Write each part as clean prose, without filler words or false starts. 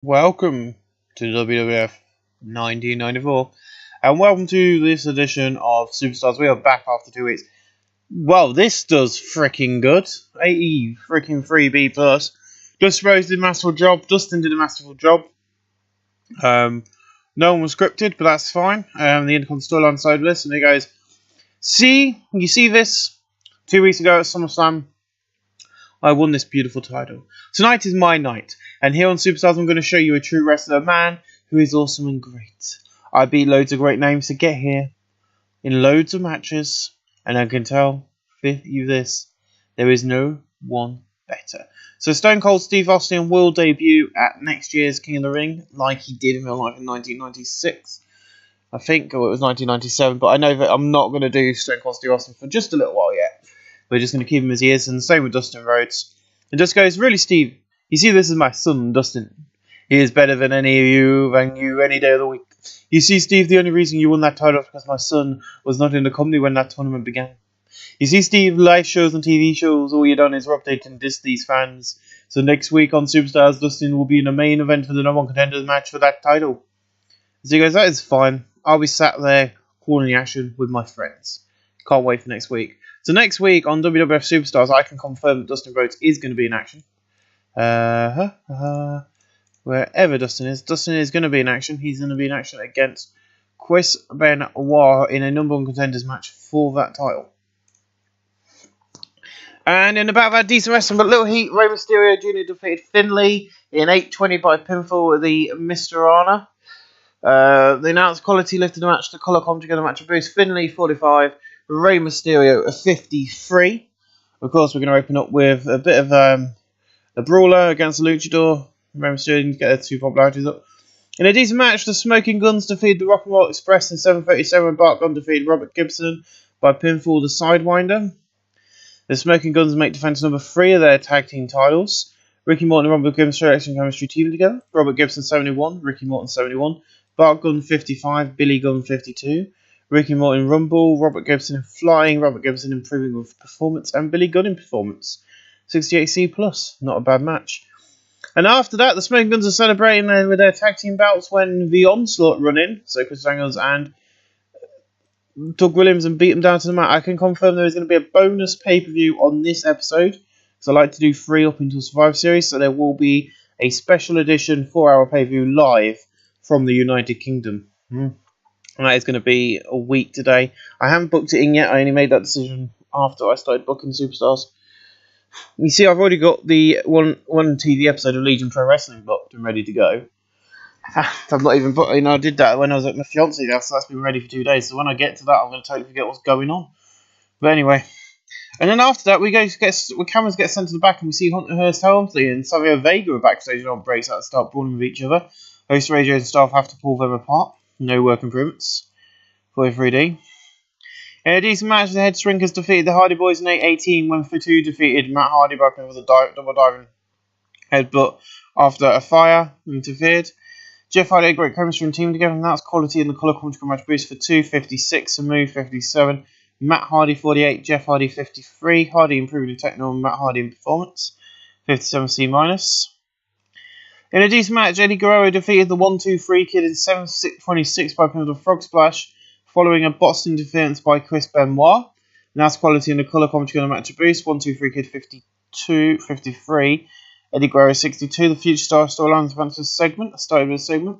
Welcome to WWF 1994, and welcome to this edition of Superstars. We are back after 2 weeks. Well, this does freaking good. 80 freaking 3B plus. Dustin Rhodes did a masterful job. Dustin did a masterful job. No one was scripted, but that's fine. The Intercon storyline side list, and it goes, you see this? 2 weeks ago at SummerSlam, I won this beautiful title. Tonight is my night, and here on Superstars I'm going to show you a true wrestler, a man who is awesome and great. I beat loads of great names to get here, in loads of matches, and I can tell you this, there is no one better. So Stone Cold Steve Austin will debut at next year's King of the Ring, like he did in real life in 1996. I think, or it was 1997, but I know that I'm not going to do Stone Cold Steve Austin for just a little while yet. We're just going to keep him as he is, and the same with Dustin Rhodes. It just goes, really, Steve, you see, this is my son, Dustin. He is better than any of you, any day of the week. You see, Steve, the only reason you won that title is because my son was not in the company when that tournament began. You see, Steve, live shows and TV shows, all you've done is update and diss these fans. So next week on Superstars, Dustin will be in the main event for the number one contenders match for that title. So he goes, that is fine. I'll be sat there calling the action with my friends. Can't wait for next week. So next week on WWF Superstars, I can confirm that Dustin Rhodes is going to be in action. Wherever Dustin is going to be in action. He's going to be in action against Chris Benoit in a number one contenders match for that title. And in about that decent wrestling, but little heat, Rey Mysterio Jr. defeated Finlay in 8:20 by pinfall with the Mr. Honor. The announced quality lifted the match to color commentary together match of Bruce Finlay 45. Rey Mysterio a 53. Of course, we're going to open up with a bit of a brawler against Luchador. Rey Mysterio didn't get their two popularities up. In a decent match, the Smoking Guns defeated the Rock and Roll Express in 7:37 when Bart Gunn defeated Robert Gibson by pinfall the Sidewinder. The Smoking Guns make defense number 3 of their tag team titles. Ricky Morton and Robert Gibson Action Chemistry teaming together. Robert Gibson 71, Ricky Morton 71, Bart Gunn 55, Billy Gunn 52. Ricky Morton Rumble, Robert Gibson in Flying, Robert Gibson improving with performance, and Billy Gunn in Performance. 68C+, not a bad match. And after that, the Smoking Guns are celebrating with their tag team bouts when the Onslaught run in, so Chris Daniels and Doug Williams, and beat them down to the mat. I can confirm there is going to be a bonus pay-per-view on this episode, because I like to do 3 up until Survivor Series, so there will be a special edition 4-hour pay-per-view live from the United Kingdom. And that is going to be a week today. I haven't booked it in yet. I only made that decision after I started booking Superstars. You see, I've already got the one TV episode of Legion Pro Wrestling booked and ready to go. I've not even put, I did that when I was at my fiance's house, so that's been ready for 2 days. So when I get to that, I'm going to totally forget what's going on. But anyway. And then after that, cameras get sent to the back and we see Hunter Hearst Helmsley and Savio Vega are backstage on breaks out to start brawling with each other. Host radio and staff have to pull them apart. No work improvements for 3D. In a decent match, the Head Shrinkers defeated the Hardy Boys in 8:18 when Fatu defeated Matt Hardy by with a double diving headbutt after a fire interfered. Jeff Hardy had great chemistry and team together, and that's quality in the colour commentary match boost for 256, and Move 57, Matt Hardy 48, Jeff Hardy 53, Hardy improved in technical, and Matt Hardy in performance 57C-. In a decent match, Eddie Guerrero defeated the 1-2-3 Kid in 7:26 by pinfall of Frog Splash, following a boss interference by Chris Benoit. And that's quality in the colour commentary on the match of boost. 1-2-3 Kid 53, Eddie Guerrero 62. The Future Star storyline advances segment. I started with a segment.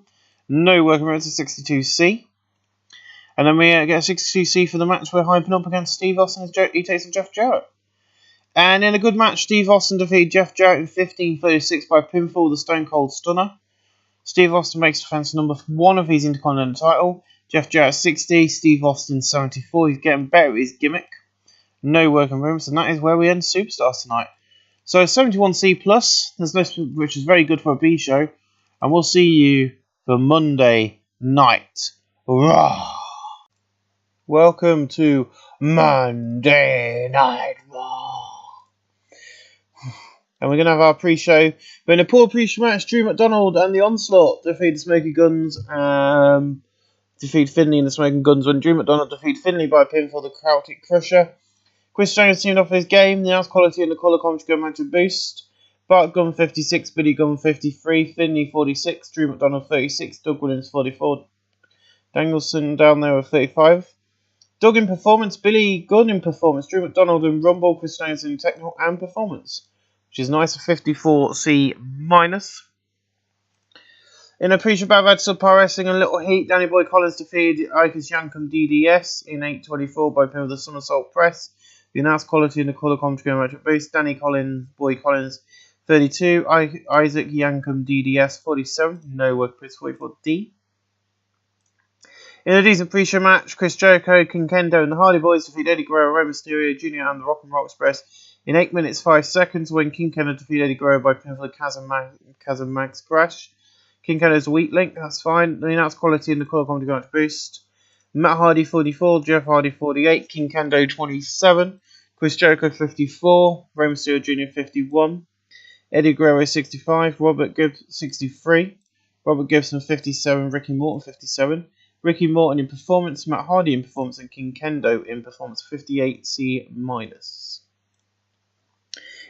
No working rounds to 62C. And then we get a 62C for the match we're hyping up against Steve Austin as he takes on Jeff Jarrett. And in a good match, Steve Austin defeated Jeff Jarrett in 15:36 by pinfall, the Stone Cold Stunner. Steve Austin makes defense number 1 of his Intercontinental title. Jeff Jarrett 60, Steve Austin 74. He's getting better at his gimmick. No working rooms, and that is where we end Superstars tonight. So 71C+, there's no, which is very good for a B show. And we'll see you for Monday night. Raw. Welcome to Monday Night Raw. And we're going to have our pre-show. But in a poor pre-show match, Drew McDonald and the Onslaught defeat the Smoking Guns. Defeat Finlay and the Smoking Guns when Drew McDonald defeat Finlay by a pinfall the Celtic Crusher. Chris Daniels teamed off his game. The house quality and the colour commentary go match with boost. Bart Gunn 56, Billy Gunn 53, Finley 46, Drew McDonald 36, Doug Williams 44, Danielson down there with 35. Doug in performance, Billy Gunn in performance, Drew McDonald in Rumble, Chris Jones in technical and performance, which is nice, a 54C minus. In Appreciate Bad Subpar Wrestling and Little Heat, Danny Boy Collins defeated Ikas Yankum DDS in 8:24 by pin with the Somersault Press. The announced quality in the colour commentary match at boost. Danny Boy Collins 32, Isaac Yankum DDS 47, no work Chris 44D. In a decent pre-show match, Chris Jericho, King Kendo and the Hardy Boys defeat Eddie Guerrero, Rey Mysterio Jr. and the Rock and Roll Express in 8 minutes 5 seconds when King Kendo defeated Eddie Guerrero by pin for the Chasm Max Crash. King Kendo's a weak link, that's fine. The announced quality in the colour commentary match boost. Matt Hardy 44, Jeff Hardy 48, King Kendo 27, Chris Jericho 54, Rey Mysterio Jr. 51, Eddie Guerrero 65, Robert Gibbs 63, Robert Gibson 57, Ricky Morton 57, Ricky Morton in performance, Matt Hardy in performance, and King Kendo in performance 58C minus.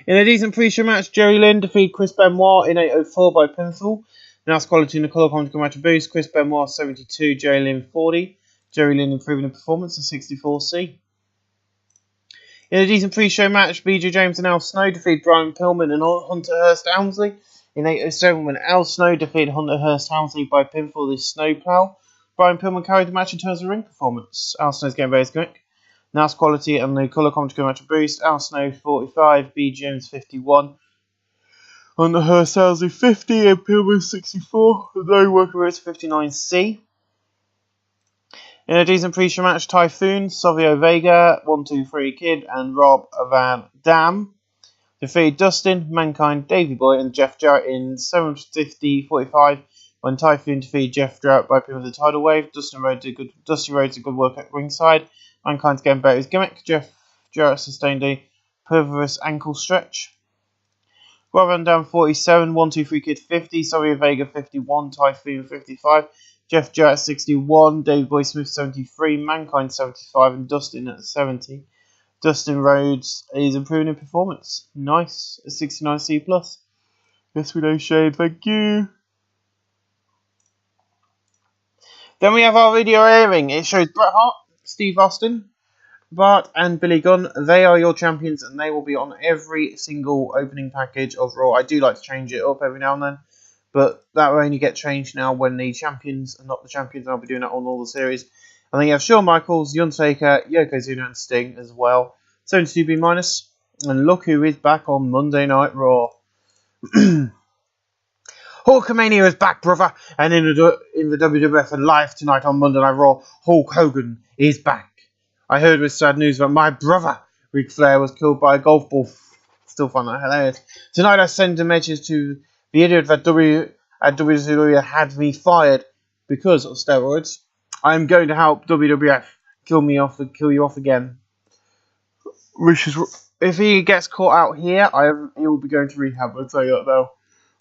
In a decent pre-show match, Jerry Lynn defeated Chris Benoit in 8:04 by pinfall. Announced quality in the colour commentary match boost. Chris Benoit 72, Jerry Lynn 40. Jerry Lynn improving the performance to 64C. In a decent pre-show match, BJ James and Al Snow defeated Brian Pillman and Hunter Hearst Helmsley in 8:07 when Al Snow defeated Hunter Hearst Helmsley by pinfall with Snowplow. Brian Pillman carried the match in terms of ring performance. Al Snow's getting very quick. Announced quality and the colour commentary match boost. Al Snow 45, BJ James 51. Hunter Hearst Helmsley 50 and Pillman 64. No worker rates 59C. In a decent pre-show match, Typhoon, Savio Vega, 1-2-3 Kid, and Rob Van Dam defeated Dustin, Mankind, Davey Boy, and Jeff Jarrett in 7:50:45 when Typhoon defeated Jeff Jarrett by pin with the tidal wave. Dusty Rhodes did good work at ringside. Mankind's getting better his gimmick. Jeff Jarrett sustained a perverse ankle stretch. Rob Van Dam 47, 1-2-3 Kid 50, Savio Vega 51, Typhoon 55. Jeff Jarrett 61, Dave Boy Smith 73, Mankind 75, and Dustin at 70. Dustin Rhodes is improving in performance. Nice, a 69C+. Yes, we know, Shane, thank you. Then we have our video airing. It shows Bret Hart, Steve Austin, Bart, and Billy Gunn. They are your champions, and they will be on every single opening package of Raw. I do like to change it up every now and then, but that will only get changed now when the champions are not the champions, and I'll be doing that on all the series. And then you have Shawn Michaels, The Undertaker, Yokozuna, and Sting as well. 72B minus. And look who is back on Monday Night Raw. Hulkamania is back, brother. And in the WWF and live tonight on Monday Night Raw, Hulk Hogan is back. I heard with sad news that my brother, Ric Flair, was killed by a golf ball. Still find that hilarious. Tonight I send a message to the idiot that WWF had me fired because of steroids. I am going to help WWF kill you off again. Which is, if he gets caught out here, he will be going to rehab. I'll tell you that now.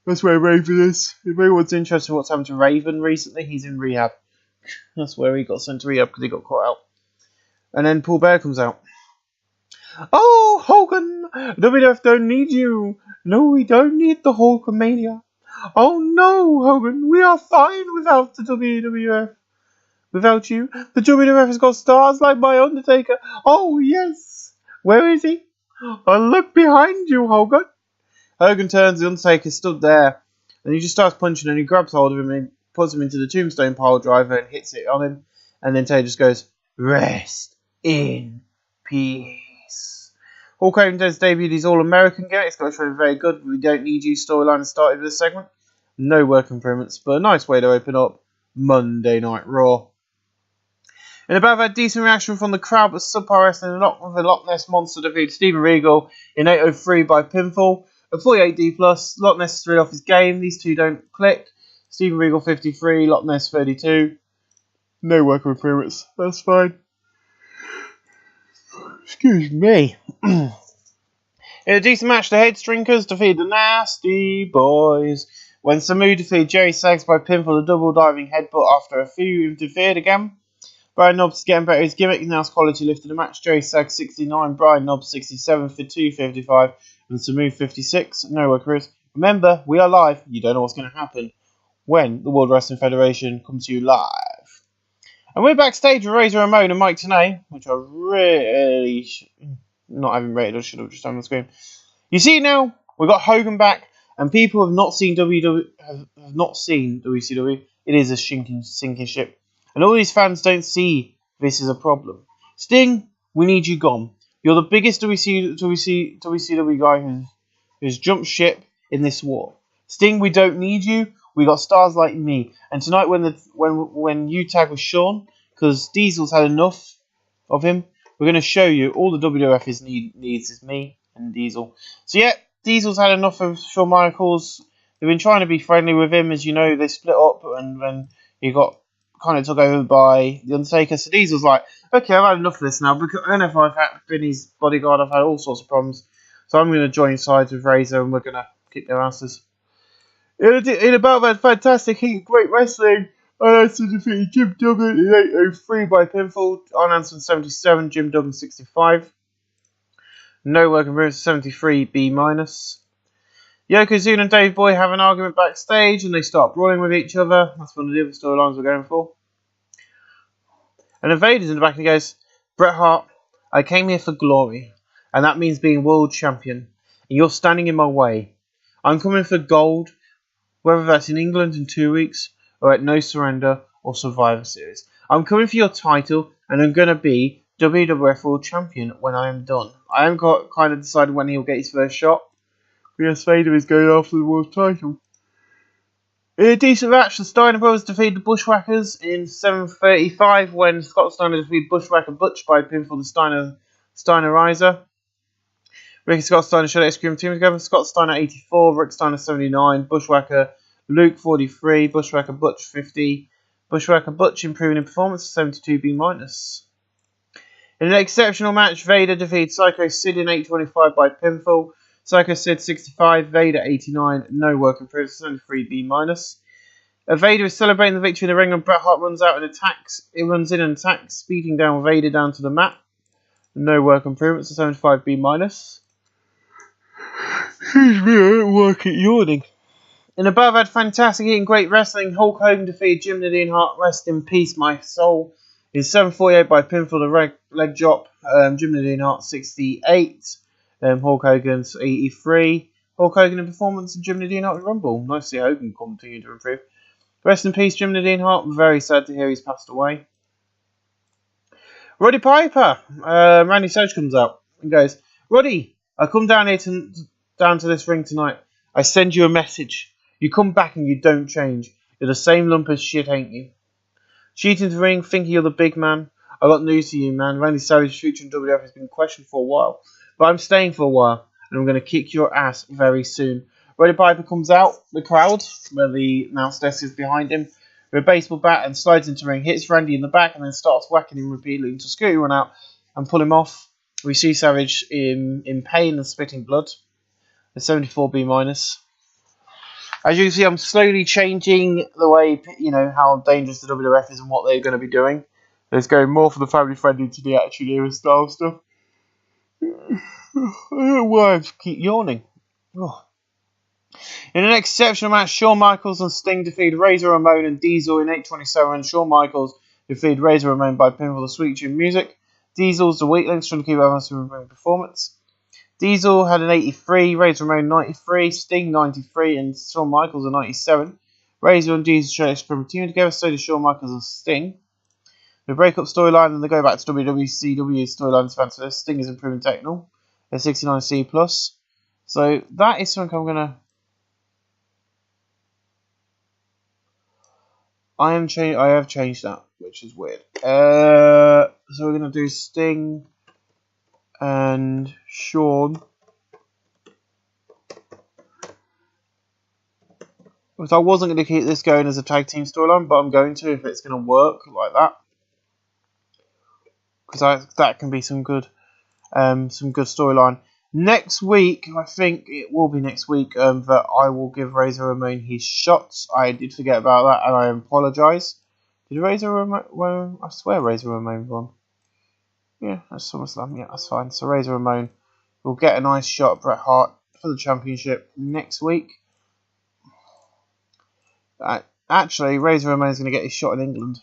That's where Raven is. If anyone's interested in what's happened to Raven recently, he's in rehab. That's where he got sent to rehab because he got caught out. And then Paul Bear comes out. Oh, Hogan! WWF don't need you. No, we don't need the Hulkamania. Oh no, Hogan, we are fine without the WWF. Without you, the WWF has got stars like my Undertaker. Oh yes, where is he? Oh, look behind you, Hogan. Hogan turns, the Undertaker stood there, and he just starts punching, and he grabs hold of him and puts him into the tombstone pile driver and hits it on him, and then Taylor just goes, rest in peace. Hulk Hogan does debut his All-American gimmick. It's got to be very good. We don't need you storyline started with this segment. No work improvements, but a nice way to open up Monday Night Raw. In about that decent reaction from the crowd, but subpar wrestling with a Loch Ness Monster defeated Steven Regal in 8:03 by pinfall. A 48D+, Loch Ness threw off his game. These two don't click. Steven Regal 53, Loch Ness 32. No work improvements. That's fine. Excuse me. In a decent match, the Headstringers defeated the Nasty Boys. When Samu defeated Jerry Sags by pinfall, a double diving headbutt after a few interfered again. Brian Knobbs getting better his gimmick. Now quality lifted the match. Jerry Sags 69, Brian Knobbs 67 for 2:55. And Samu 56, no workers. Remember, we are live. You don't know what's going to happen when the World Wrestling Federation comes to you live. And we're backstage with Razor Ramon and Mike Tenay, which I really not having rated. I should have just done on the screen. You see now, we got Hogan back, and people have not seen have not seen WCW. It is a sinking ship, and all these fans don't see this is a problem. Sting, we need you gone. You're the biggest WCW guy who's jumped ship in this war. Sting, we don't need you. We got stars like me. And tonight, when you tag with Shawn, because Diesel's had enough of him, we're going to show you all the WWF needs is me and Diesel. So yeah, Diesel's had enough of Shawn Michaels. They've been trying to be friendly with him, as you know. They split up, and when he got kind of took over by the Undertaker, so Diesel's like, okay, I've had enough of this now. Because I don't know if I've been his bodyguard. I've had all sorts of problems, so I'm going to join sides with Razor, and we're going to kick their asses. In about that fantastic heat, great wrestling, Arn Anderson defeated Jim Duggan in 803 by pinfall. Arn Anderson 77, Jim Duggan 65. No working for 73, B-. Yokozuna and Dave Boy have an argument backstage, and they start brawling with each other. That's one of the other storylines we're going for. And then Vader's in the back and he goes, Bret Hart, I came here for glory, and that means being world champion, and you're standing in my way. I'm coming for gold, whether that's in England in 2 weeks, or at No Surrender, or Survivor Series. I'm coming for your title, and I'm going to be WWF World Champion when I am done. I haven't got kind of decided when he'll get his first shot. Yes, Vader is going after the world title. In a decent match, the Steiner Brothers defeated the Bushwhackers in 7:35 when Scott Steiner defeated Bushwhacker Butch by pinfall the Steinerizer. Ricky Scott Steiner showed Ice Cream team together. Scott Steiner 84, Rick Steiner 79, Bushwhacker Luke 43, Bushwhacker Butch 50, Bushwhacker Butch improving in performance 72 B-. In an exceptional match, Vader defeated Psycho Sid in 8:25 by pinfall. Psycho Sid 65, Vader 89, no work improved 73 B-. Vader is celebrating the victory in the ring, and Bret Hart runs out and attacks. He runs in and attacks, speeding down Vader down to the mat. No work improvements, 75 B-. Excuse me, I don't work at yawning. In above had fantastic heat and great wrestling. Hulk Hogan defeated Jim Nadine Hart. Rest in peace, my soul. In 7:48 by pinfall the leg drop. Jim Nadine Hart 68. Hulk Hogan's 83. Hulk Hogan in performance and Jim Nadine Hart in Rumble. Nice to see Hogan continue to improve. Rest in peace, Jim Nadine Hart. Very sad to hear he's passed away. Roddy Piper. Randy Savage comes out and goes, Roddy, I come down here down to this ring tonight. I send you a message. You come back and you don't change. You're the same lump as shit, ain't you? Cheating into the ring, thinking you're the big man. I got news for you, man. Randy Savage's future in WWF has been questioned for a while. But I'm staying for a while, and I'm going to kick your ass very soon. Roddy Piper comes out, the crowd, where the announce desk is behind him, with a baseball bat and slides into the ring, hits Randy in the back, and then starts whacking him repeatedly until Scotty run out and pull him off. We see Savage in pain and spitting blood. A 74 B-. As you can see, I'm slowly changing the way, how dangerous the WWF is and what they're going to be doing. It's going more for the family friendly to the Attitude Era style stuff. I don't know why I keep yawning. Oh. In an exceptional match, Shawn Michaels and Sting defeated Razor Ramon and Diesel in 8:27. Shawn Michaels defeated Razor Ramon by pinfall the Sweet Chin Music. Diesel's the weak links trying to keep up with performance. Diesel had an 83, Razor Ramon 93, Sting 93, and Shawn Michaels a 97. Razor and Diesel show experimenting together, so did Shawn Michaels and Sting. The breakup storyline, and they go back to WWCW storylines fancy. Sting is improving technical, a 69C+. So that is something I'm gonna. I have changed that, which is weird. So we're gonna do Sting and Shawn. But I wasn't going to keep this going as a tag team storyline, but I'm going to if it's going to work like that, because that can be some good storyline. Next week, I think it will be next week that I will give Razor Ramon his shots. I did forget about that, and I apologise. Did Razor Ramon? Well, I swear Razor Ramon won. Yeah, that's SummerSlam. Yeah, that's fine. So Razor Ramon will get a nice shot at Bret Hart for the championship next week. Actually, Razor Ramon is going to get his shot in England.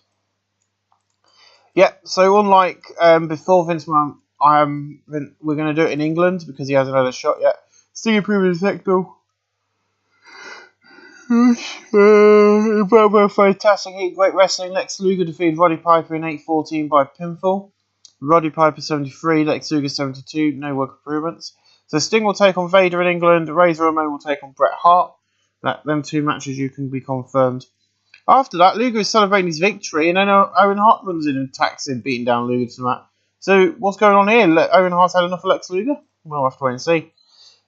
Yep, so unlike before Vince McMahon, we're going to do it in England because he hasn't had a shot yet. Still improving his neck though. Fantastic heat, great wrestling. Lex Luger defeated Roddy Piper in 8:14 by pinfall. Roddy Piper 73, Lex Luger 72, no work improvements. So Sting will take on Vader in England, Razor Ramon will take on Bret Hart. Them two matches you can be confirmed. After that, Luger is celebrating his victory, and then Owen Hart runs in and attacks him, beating down Luger to the mat. So what's going on here? Owen Hart's had enough of Lex Luger? We'll have to wait and see.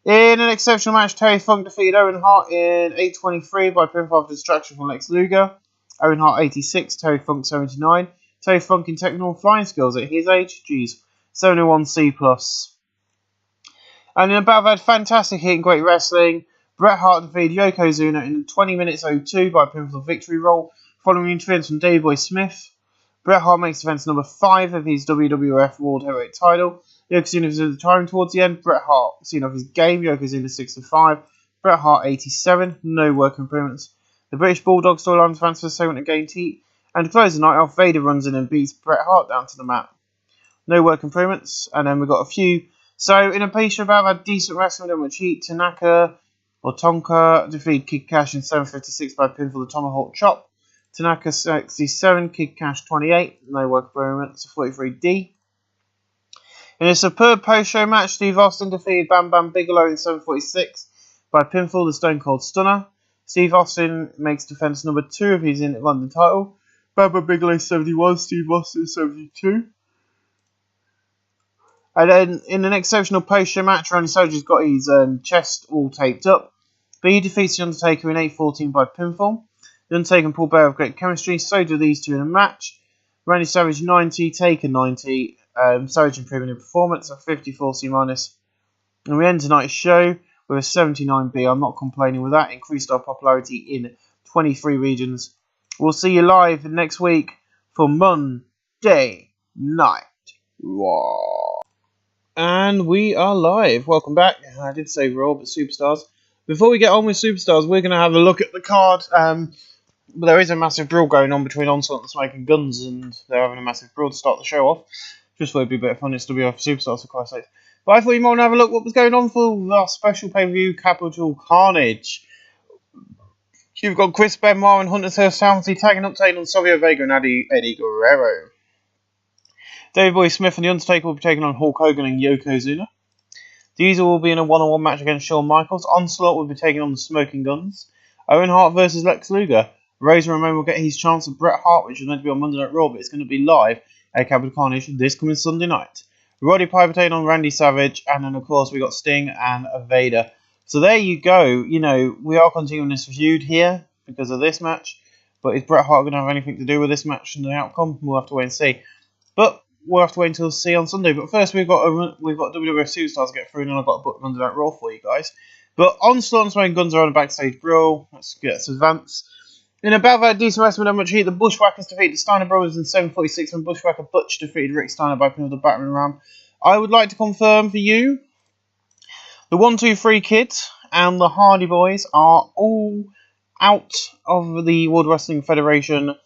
In an exceptional match, Terry Funk defeated Owen Hart in 8:23 by pinfall after distraction from Lex Luger. Owen Hart 86, Terry Funk 79. Terry Funk in technical flying skills at his age, geez, 701C+. And in a battle had fantastic heat and great wrestling. Bret Hart defeated Yokozuna in 20 minutes 02 by pinfall victory roll, following interference from Davey Boy Smith. Bret Hart makes defense number 5 of his WWF World Heavyweight title. Yokozuna was retiring towards the end. Bret Hart seen off his game. Yokozuna 65. Bret Hart 87. No work improvements. The British Bulldog storyline advanced for the segment against heat. And to close the night off, Vader runs in and beats Bret Hart down to the mat. No work improvements. And then we've got a few. So in a piece about had decent wrestling with much heat. Tonka defeated Kid Cash in 7:56 by pinfall the Tomahawk Chop. Tanaka 67, Kid Cash 28. No work improvements. 43D. In a superb post-show match, Steve Austin defeated Bam Bam Bigelow in 7:46 by pinfall the Stone Cold Stunner. Steve Austin makes defense number 2 of his London title. Bam Bam Bigelow 71, Steve Austin 72. And then in an exceptional post-show match, Randy Savage's got his chest all taped up. But he defeats The Undertaker in 8:14 by pinfall. The Undertaker and Paul Bearer have great chemistry, so do these two in a match. Randy Savage 90, Taker 90. Savage improving in performance at 54C-. And we end tonight's show with a 79B. I'm not complaining with that. Increased our popularity in 23 regions. We'll see you live next week for Monday Night Raw. And we are live. Welcome back. I did say Raw, but Superstars. Before we get on with Superstars, we're going to have a look at the card. There is a massive brawl going on between Onslaught and Smoking Guns, and they're having a massive brawl to start the show off. Just thought it'd be a bit of fun. It's WWF Superstars, for Christ's sake. But I thought you might want to have a look what was going on for our special pay-per-view, Capital Carnage. You've got Chris Benoit and Hunter Hearst Helmsley tagging up, taking on Savio Vega and Eddie Guerrero. Davey Boy Smith and The Undertaker will be taking on Hulk Hogan and Yokozuna. Diesel will be in a one-on-one match against Shawn Michaels. Onslaught will be taking on the Smoking Guns. Owen Hart versus Lex Luger. Razor Ramon will get his chance at Bret Hart, which is meant to be on Monday Night Raw, but it's going to be live at Capital Carnage this coming Sunday night. Roddy Piper taking on Randy Savage, and then of course we got Sting and Vader. So there you go. You know, we are continuing this feud here because of this match, but is Bret Hart going to have anything to do with this match and the outcome? We'll have to wait and see. But we'll have to wait until see on Sunday. But first we've got WWF Superstars to get through, and then I've got a book Monday Night Raw for you guys. But Onslaught and Smoking Guns are on a backstage brawl. Let's advance. In a battle at decent wrestling with much heat, the Bushwhackers defeated the Steiner Brothers in 7:46 when Bushwhacker Butch defeated Rick Steiner by pinning the Battering Ram. I would like to confirm for you, the 1-2-3 Kids and the Hardy Boys are all out of the World Wrestling Federation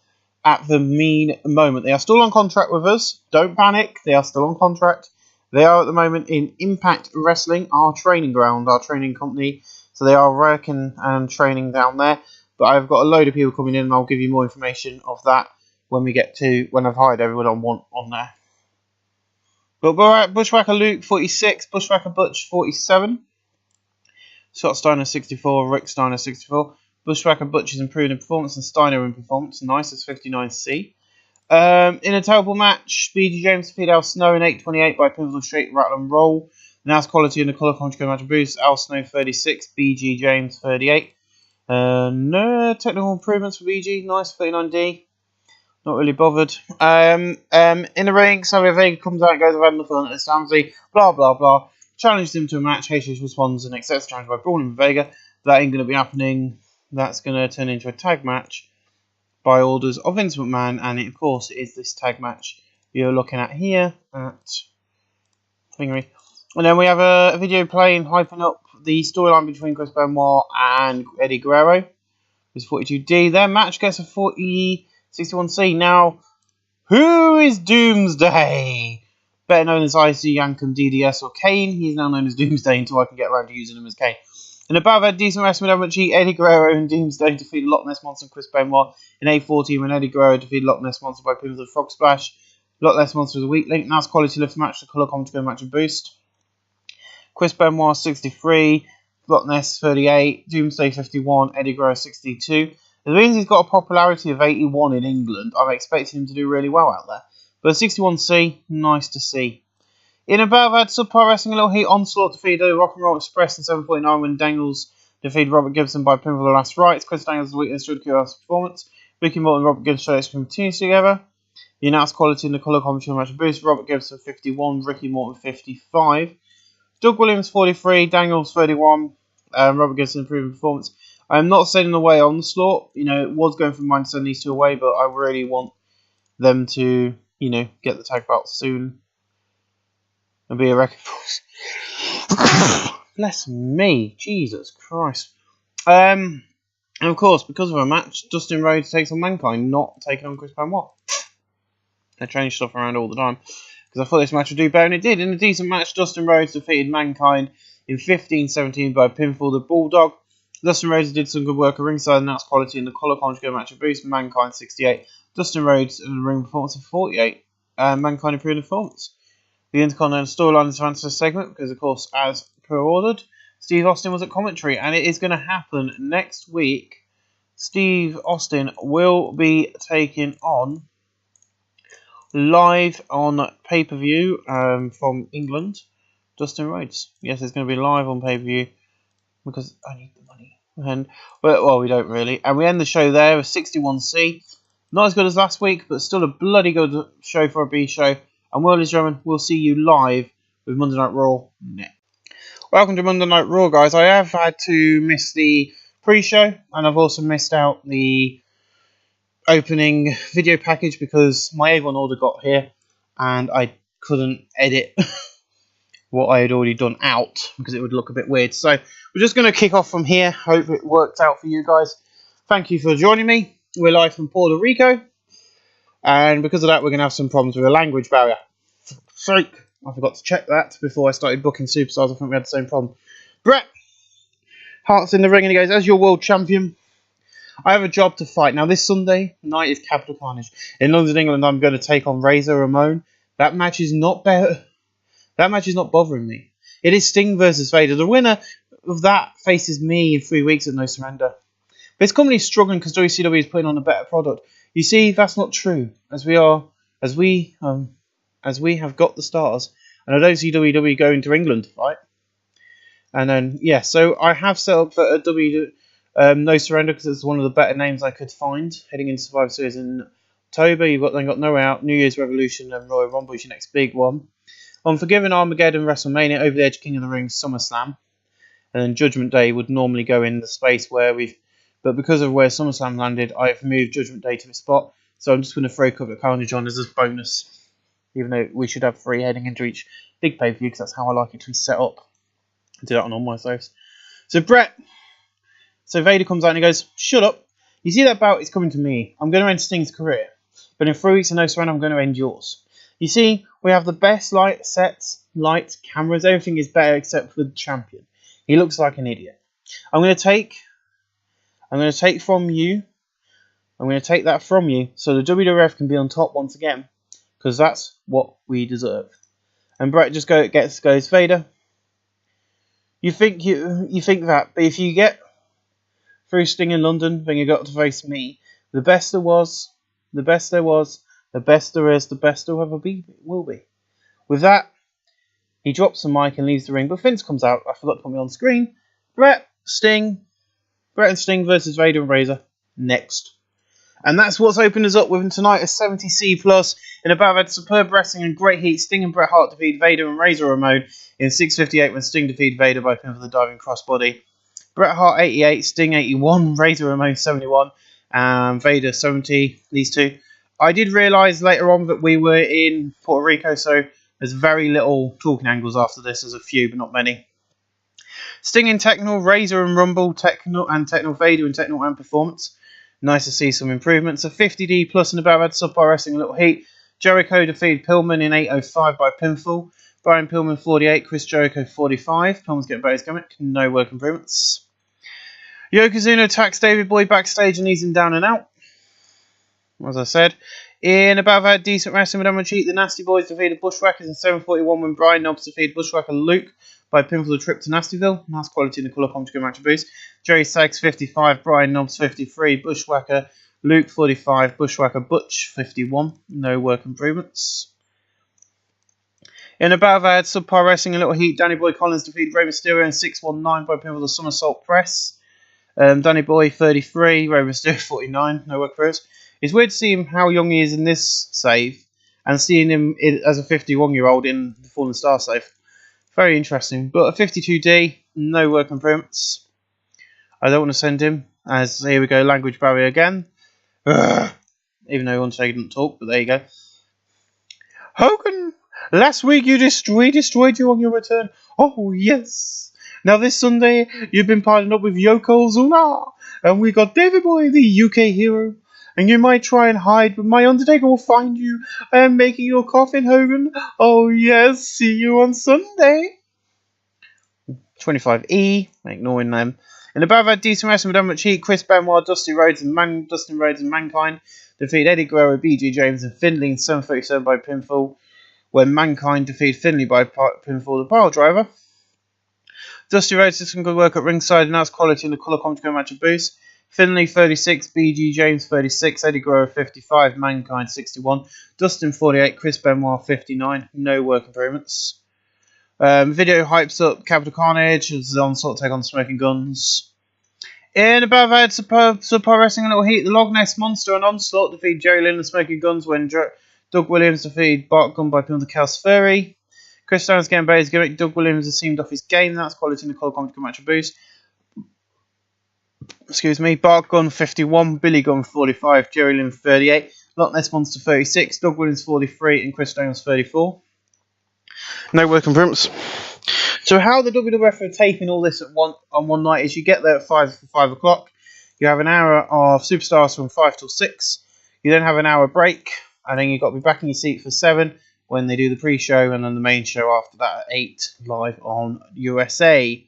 at the mean moment. They are still on contract with us. Don't panic. They are still on contract. They are at the moment in Impact Wrestling, our training ground, our training company. So they are working and training down there. But I've got a load of people coming in, and I'll give you more information of that when I've hired everyone on there. But Bushwhacker Luke 46, Bushwhacker Butch 47, Scott Steiner 64, Rick Steiner 64. Bushwhacker Butch is improved in performance and Steiner in performance. Nice, it's 59C. In a terrible match, BG James defeated Al Snow in 8:28 by pivotal straight rattle and roll. Now's quality in the colour commentary match boost. Al Snow 36, BG James 38. No technical improvements for BG. Nice, 39D. Not really bothered. In the ring, Savio Vega comes out and goes, I've had enough of this Helmsley. Blah, blah, blah. Challenged him to a match. Jesus responds and accepts the challenge by brawling with Vega. That ain't going to be happening. That's going to turn into a tag match by orders of Vince McMahon. And it, of course, is this tag match you're looking at here at Thingery. And then we have a video playing, hyping up the storyline between Chris Benoit and Eddie Guerrero. It's 42D. Their match gets a 61C. Now, who is Doomsday? Better known as IC, Yankum, DDS, or Kane. He's now known as Doomsday until I can get around to using him as Kane. In a battle that decent wrestling with Eddie Guerrero and Doomsday defeated Loch Ness Monster and Chris Benoit in A14 when Eddie Guerrero defeated Loch Ness Monster by pinfall with a frog splash. Loch Ness Monster was a weak link. Nice quality lift match. The colour commentary match and boost. Chris Benoit 63, Loch Ness 38, Doomsday 51, Eddie Guerrero 62. It means he's got a popularity of 81 in England. I'm expecting him to do really well out there. But 61C, nice to see. In a battle had Subpar Wrestling, a little heat. Onslaught defeated Rock and Roll Express in 7.9 when Daniels defeated Robert Gibson by pinfall the last rights. Chris Daniels' weakness showed QR's performance. Ricky Morton and Robert Gibson showed continues together. The announced quality in the colour commentary match boost. Robert Gibson 51, Ricky Morton 55. Doug Williams 43, Daniels 31, Robert Gibson improving performance. I am not sending away Onslaught. You know, it was going from mine to send these two away, but I really want them to, you know, get the tag belt soon and be a wrecking force. Bless me, Jesus Christ. And of course, because of a match, Dustin Rhodes takes on Mankind, not taking on Chris Benoit. They change stuff around all the time because I thought this match would do better, and it did. In a decent match, Dustin Rhodes defeated Mankind in 15-17 by pinfall. The Bulldog. Dustin Rhodes did some good work at ringside, and that's quality in the collar conjugate match of boost. Mankind 68. Dustin Rhodes in the ring performance of 48. Mankind improved performance. The Intercontinental storyline is advanced to this segment because, of course, as per ordered, Steve Austin was at commentary, and it is going to happen next week. Steve Austin will be taking on live on pay-per-view from England, Dustin Rhodes. Yes, it's going to be live on pay-per-view because I need the money. And well, we don't really. And we end the show there with 61C. Not as good as last week, but still a bloody good show for a B show. And well, ladies and gentlemen, we'll see you live with Monday Night Raw next. Welcome to Monday Night Raw, guys. I have had to miss the pre-show, and I've also missed out the opening video package because my A1 order got here, and I couldn't edit what I had already done out because it would look a bit weird. So we're just going to kick off from here. Hope it worked out for you guys. Thank you for joining me. We're live from Puerto Rico, and because of that, we're going to have some problems with a language barrier. Sake, I forgot to check that before I started booking superstars. I think we had the same problem. Bret Hart's in the ring, and he goes, as your world champion, I have a job to fight. Now, this Sunday night is Capital Carnage. In London, England, I'm going to take on Razor Ramon. That match is not better. That match is not bothering me. It is Sting versus Vader. The winner of that faces me in 3 weeks at No Surrender. This company is struggling because WCW is putting on a better product. You see, that's not true. As we have got the stars, and I don't see WWE going to England to fight. And then so I have set up for a No Surrender because it's one of the better names I could find heading into Survivor Series in October. You've got No Way Out, New Year's Revolution, and Royal Rumble is your next big one. Unforgiven, Armageddon, WrestleMania, Over the Edge, King of the Ring, SummerSlam, and then Judgment Day would normally go in the space where but because of where SummerSlam landed, I've moved Judgment Day to the spot. So I'm just going to throw Capital Carnage on as a bonus, even though we should have 3 heading into each big pay-per-view because that's how I like it to be set up. I do that on all my saves. So Vader comes out and he goes, shut up. You see that bout is coming to me. I'm going to end Sting's career. But in 3 weeks of No Surrender, I'm going to end yours. You see, we have the best light sets, lights, cameras. Everything is better except for the champion. He looks like an idiot. I'm going to take from you. I'm going to take that from you so the WWF can be on top once again. Because that's what we deserve. And Bret just goes, Vader, you think that, but if you get through Sting in London, then you got to face me. The best there was, the best there was, the best there is, the best there will ever be, will be. With that, he drops the mic and leaves the ring, but Vince comes out. I forgot to put me on screen. Bret and Sting versus Vader and Razor next. And that's what's opened us up with tonight, a 70C plus in a battle of superb wrestling and great heat. Sting and Bret Hart defeat Vader and Razor Ramon in 6:58 when Sting defeated Vader by pin for the diving crossbody. Bret Hart 88, Sting 81, Razor Ramon 71, and Vader 70. These two. I did realise later on that we were in Puerto Rico, so there's very little talking angles after this. There's a few, but not many. Sting and Technol, Razor and Rumble, Technol and Technol Vader and Technol and Performance. Nice to see some improvements. A 50D plus and above had subpar wrestling, a little heat. Jericho defeated Pillman in 8:05 by pinfall. Brian Pillman 48, Chris Jericho 45. Pillman's getting better his gimmick. No work improvements. Yokozuna attacks Davey Boy backstage and easing down and out. As I said. In above had decent wrestling with Emma Cheat. The Nasty Boys defeated Bushwhackers in 7:41 when Brian Knobs defeated Bushwhacker Luke by pinfall the trip to Nastyville. Nice quality in the colour commentary match of boost. Jerry Saggs 55, Brian Knobs 53, Bushwhacker Luke 45, Bushwhacker Butch 51. No work improvements. In above I had subpar wrestling, a little heat. Danny Boy Collins defeated Rey Mysterio in 6:19 by pinfall the Somersault Press. Danny Boy 33, Rey Mysterio 49. No work for us. It's weird to see him how young he is in this save and seeing him as a 51-year-old in the Fallen Star save. Very interesting. But a 52D, no work improvements. I don't want to send him, as here we go, language barrier again. Ugh. Even though Undertaker didn't talk, but there you go. Hogan, last week you destroyed you on your return. Oh, yes. Now this Sunday, you've been partnered up with Yokozuna, and we got Davey Boy, the UK hero. And you might try and hide, but my Undertaker will find you. I am making your coffin, Hogan. Oh, yes. See you on Sunday. 25E. Ignoring them. In the battle, decent wrestling with Emma Cheat, Chris Benoit, Dustin Rhodes and Mankind defeat Eddie Guerrero, BG James and Finlay in 7:37 by pinfall, when Mankind defeated Finlay by pinfall the pile driver. Dusty Rhodes did some good work at ringside and that's quality in the colour commentary match of boost. Finlay 36, BG James 36, Eddie Guerrero 55, Mankind 61, Dustin 48, Chris Benoit 59. No work improvements. Video hypes up Capital Carnage as Onslaught take on Smoking Guns. In above I had subpar wrestling a little heat. The Loch Ness Monster and Onslaught defeat Jerry Lynn and Smoking Guns when Doug Williams defeated Bart Gunn by pinning the Chaos Fury. Chris Stone's getting better his gimmick. Doug Williams has seemed off his game. That's quality in the colour commentary match of boost. Excuse me. Bart Gunn 51, Billy Gunn 45, Jerry Lynn 38, Loch Ness Monster 36, Doug Williams 43, and Chris Stones 34. No work improvements. So how the WWF are taping all this on one night is you get there at 5 o'clock. You have an hour of Superstars from 5 till 6. You then have an hour break, and then you've got to be back in your seat for 7 when they do the pre-show, and then the main show after that at 8 live on USA.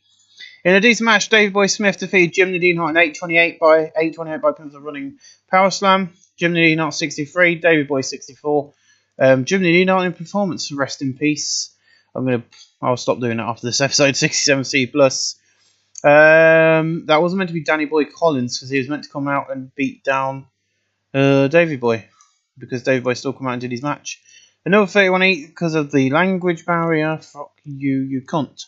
In a decent match, Davey Boy Smith defeated Jim Nadine in 8:28 by pinfall the running power slam. Jim Nadine 63, Davey Boy 64. Jim Nadine in performance. Rest in peace. I'll stop doing that after this episode. 67C plus. That wasn't meant to be Danny Boy Collins because he was meant to come out and beat down Davey Boy because Davey Boy still come out and did his match. Another 31E because of the language barrier. Fuck you, you cunt.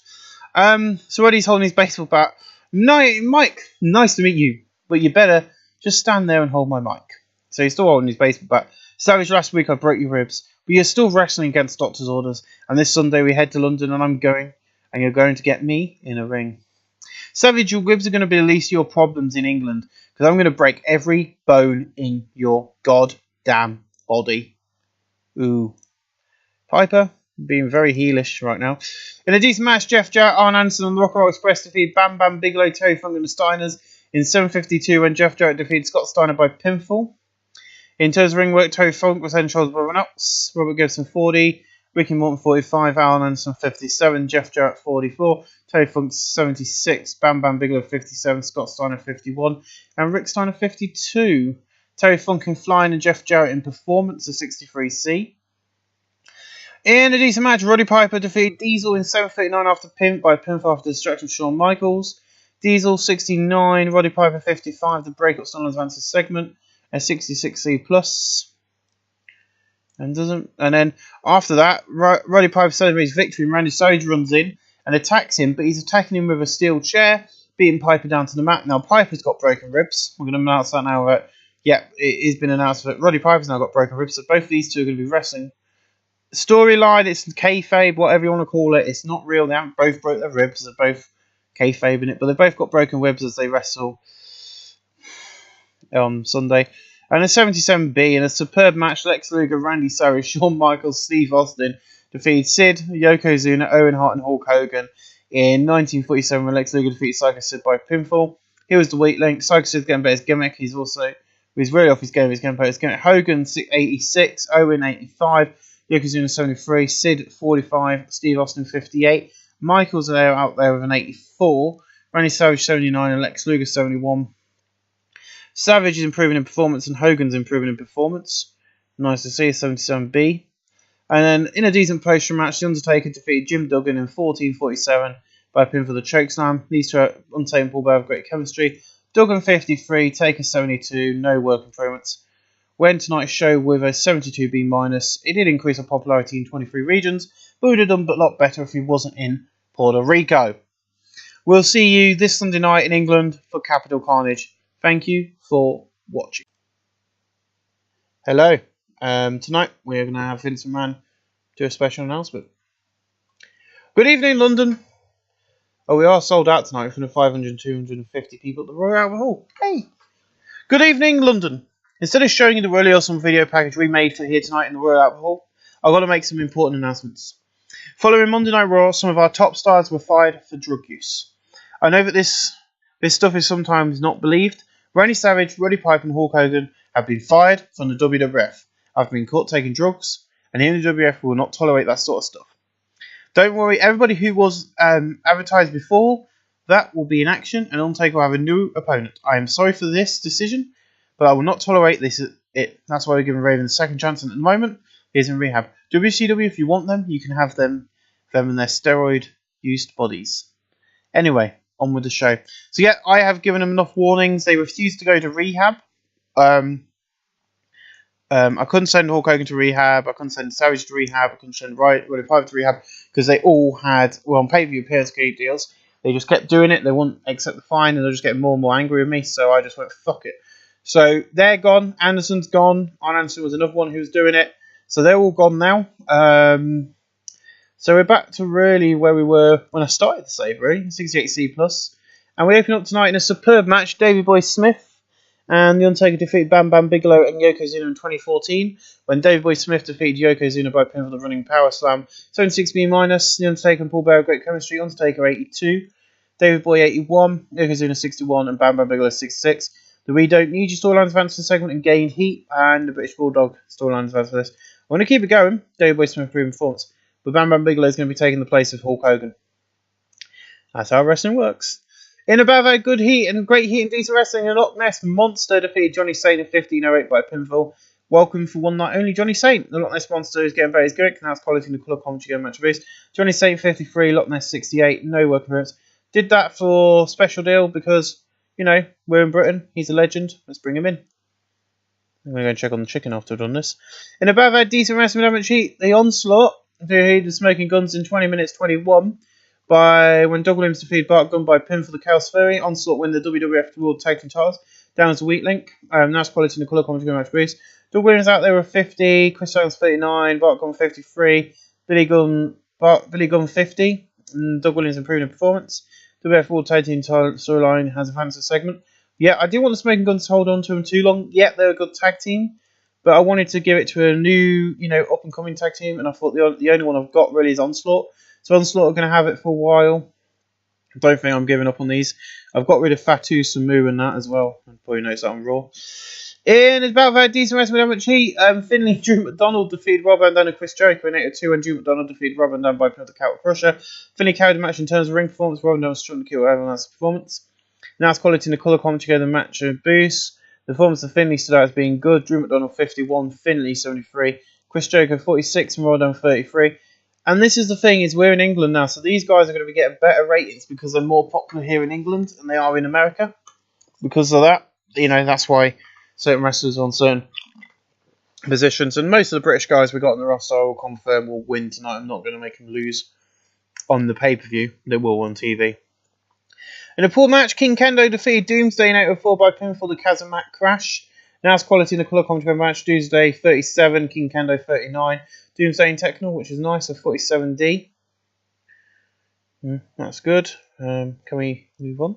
So Eddie's holding his baseball bat. Mike, nice to meet you, but you better just stand there and hold my mic. So he's still holding his baseball bat. Savage, last week I broke your ribs, but you're still wrestling against doctor's orders. And this Sunday we head to London and I'm going, and you're going to get me in a ring. Savage, your ribs are going to be the least of your problems in England, because I'm going to break every bone in your goddamn body. Ooh. Piper, being very heelish right now. In a decent match, Jeff Jarrett, Arn Anderson and the Rock and Roll Express defeat Bam Bam Bigelow, Terry Funk and the Steiners in 7:52 when Jeff Jarrett defeated Scott Steiner by pinfall. In terms of ring work, Terry Funk was head and shoulders above everyone else. Robert Gibson 40, Ricky Morton 45, Arn Anderson 57, Jeff Jarrett 44, Terry Funk 76, Bam Bam Bigelow 57, Scott Steiner 51, and Rick Steiner 52. Terry Funk in flying and Jeff Jarrett in performance, a 63C. In a decent match, Roddy Piper defeated Diesel in 7:39 after pinfall after the distraction of Shawn Michaels. Diesel 69, Roddy Piper 55, the breakup Stone advances segment, a 66C plus. And then after that, Roddy Piper celebrates victory and Randy Savage runs in and attacks him, but he's attacking him with a steel chair, beating Piper down to the mat. Now Piper's got broken ribs. We're going to announce that now. It has been announced that Roddy Piper's now got broken ribs, so both of these two are going to be wrestling. Storyline, it's kayfabe, whatever you want to call it. It's not real. They haven't both broke their ribs. They're both kayfabing it, but they've both got broken ribs as they wrestle on Sunday. And a 77B in a superb match, Lex Luger, Randy Savage, Shawn Michaels, Steve Austin defeated Sid, Yokozuna, Owen Hart and Hulk Hogan In 1947, when Lex Luger defeated Psycho Sid by pinfall. He was the weak link. Psycho Sid's getting better his gimmick. He's really off his game. He's getting better his gimmick. Hogan 86, Owen 85, Yokozuna 73, Sid 45, Steve Austin 58. Michaels are out there with an 84. Randy Savage 79 and Lex Luger 71. Savage is improving in performance and Hogan's improving in performance. Nice to see, 77B. And then in a decent post match, The Undertaker defeated Jim Duggan in 14:47 by a pin for the chokeslam. These two are Undertaker and Paul Bearer have great chemistry. Duggan 53, Taker 72, no work improvements. Went tonight's show with a 72B-. It did increase our popularity in 23 regions, but would have done a lot better if he wasn't in Puerto Rico. We'll see you this Sunday night in England for Capital Carnage. Thank you for watching. Hello. Tonight we're going to have Vince McMahon do a special announcement. Good evening, London. Oh, we are sold out tonight from the 500 250 people at the Royal Albert Hall. Hey! Good evening, London. Instead of showing you the really awesome video package we made for here tonight in the Royal Albert Hall, I've got to make some important announcements. Following Monday Night Raw, some of our top stars were fired for drug use. I know that this stuff is sometimes not believed. Randy Savage, Roddy Piper and Hulk Hogan have been fired from the WWF after being caught taking drugs, and in the WWF will not tolerate that sort of stuff. Don't worry, everybody who was advertised before, that will be in action, and Undertaker will have a new opponent. I am sorry for this decision, but I will not tolerate this. That's why we're giving Raven a second chance, and at the moment, he's in rehab. WCW, if you want them, you can have them and their steroid-used bodies. Anyway, on with the show. So yeah, I have given them enough warnings. They refused to go to rehab. I couldn't send Hulk Hogan to rehab. I couldn't send Savage to rehab. I couldn't send Roddy Piper to rehab because they all had, well, on pay-per-view appearance deals. They just kept doing it. They wouldn't accept the fine, and they're just getting more and more angry with me. So I just went, fuck it. So they're gone. Anderson's gone. Arn Anderson was another one who was doing it. So they're all gone now. So we're back to really where we were when I started the save, really, 68C+. And we open up tonight in a superb match. Davey Boy Smith and The Undertaker defeated Bam Bam Bigelow and Yokozuna in 2014, when Davey Boy Smith defeated Yokozuna by pinfall the running power slam. 76B-. The Undertaker and Paul Bearer great chemistry. Undertaker 82, Davey Boy 81, Yokozuna 61, and Bam Bam Bigelow 66. The We Don't Need You storyline advanced for the segment and gained heat, and the British Bulldog storyline advanced for this. I want to keep it going. Davey Boy Smith improving performance, but Bam Bam Bigelow is going to be taking the place of Hulk Hogan. That's how wrestling works. In about that good heat and great heat and decent wrestling, a Loch Ness Monster defeated Johnny Saint in 15:08 by pinfall. Welcome for one night only, Johnny Saint. The Loch Ness Monster is getting better his gimmick, and that's quality in the colour commentary game match boost. Johnny Saint 53, Loch Ness 68, no work appearance. Did that for special deal because, you know, we're in Britain. He's a legend. Let's bring him in. I'm going to go check on the chicken after I've done this. In about that decent wrestling sheet, the Onslaught defeated the Smoking Guns in 20 minutes 21. When Doug Williams defeated Bart Gunn by pin for the Chaos Theory. Onslaught win the WWF World Tag Team titles. Down as a weak link. That's quality in the colour commentary match boost. Doug Williams out there with 50. Chris Owens 39. Bart Gunn 53. Billy Gunn 50. And Doug Williams improving in performance. WWF World Tag Team storyline has a fancy segment. Yeah, I didn't want the Smoking Guns to hold on to them too long. Yeah, they're a good tag team. But I wanted to give it to a new, up-and-coming tag team. And I thought the only one I've got really is Onslaught. So Onslaught are going to have it for a while. I don't think I'm giving up on these. I've got rid of Fatu, Samu and that as well. I'll probably notice that on Raw. In about that decent wrestling match heat, Finley, Drew McDonald defeated Rob Van Dam and Chris Jericho in 8-2, and Drew McDonald defeated Rob Van Dam by pin of the Cattle Crusher. Finley carried the match in terms of ring performance. Rob Van Dam was struggling to kill everyone else's performance. Now it's quality in the colour commentary together match boost. The performance of Finley stood out as being good. Drew McDonald 51, Finley 73, Chris Jericho 46, and Rob Van Dam 33. And this is the thing, is we're in England now, so these guys are going to be getting better ratings because they're more popular here in England than they are in America. Because of that, that's why certain wrestlers on certain positions, and most of the British guys we got in the roster, I will confirm, will win tonight. I'm not going to make them lose on the pay-per-view. They will on TV. In a poor match, King Kendo defeated Doomsday in 8-4 by pinfall the Kazamat Crash. Now it's quality in the colour commentary match. Doomsday 37, King Kendo 39. Doomsday in technical, which is nice, a 47D. That's good. Can we move on?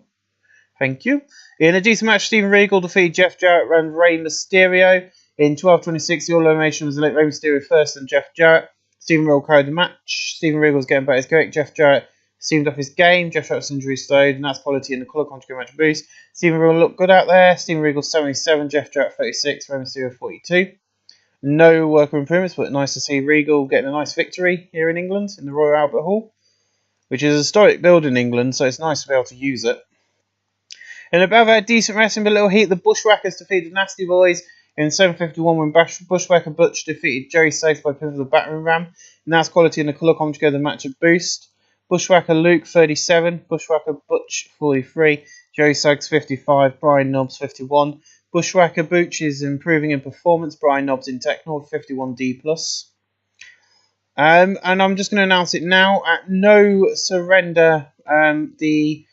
Thank you. In a decent match, Steven Regal defeated Jeff Jarrett and Rey Mysterio. In 12:26, the elimination was Rey Mysterio first and Jeff Jarrett. Steven Regal carried the match. Steven Regal was getting better his gimmick. Jeff Jarrett seemed off his game. Jeff Sharp's injury slowed, and that's quality in the colour conjugate match boost. Steven Regal looked good out there. Steven Regal 77, Jeff Jarrett 36, Rey Mysterio 42. No worker improvements, but nice to see Regal getting a nice victory here in England in the Royal Albert Hall, which is a historic build in England, so it's nice to be able to use it. And above our decent wrestling, but a little heat, the Bushwhackers defeated Nasty Boys in 751 when Bushwhacker Butch defeated Jerry Safe by pin for the battering ram. And that's quality in the colour commentary together match at boost. Bushwhacker Luke 37, Bushwhacker Butch 43, Jerry Suggs 55, Brian Knobs 51. Bushwhacker Butch is improving in performance, Brian Knobs in technical 51D+. And I'm just going to announce it now. At No Surrender, the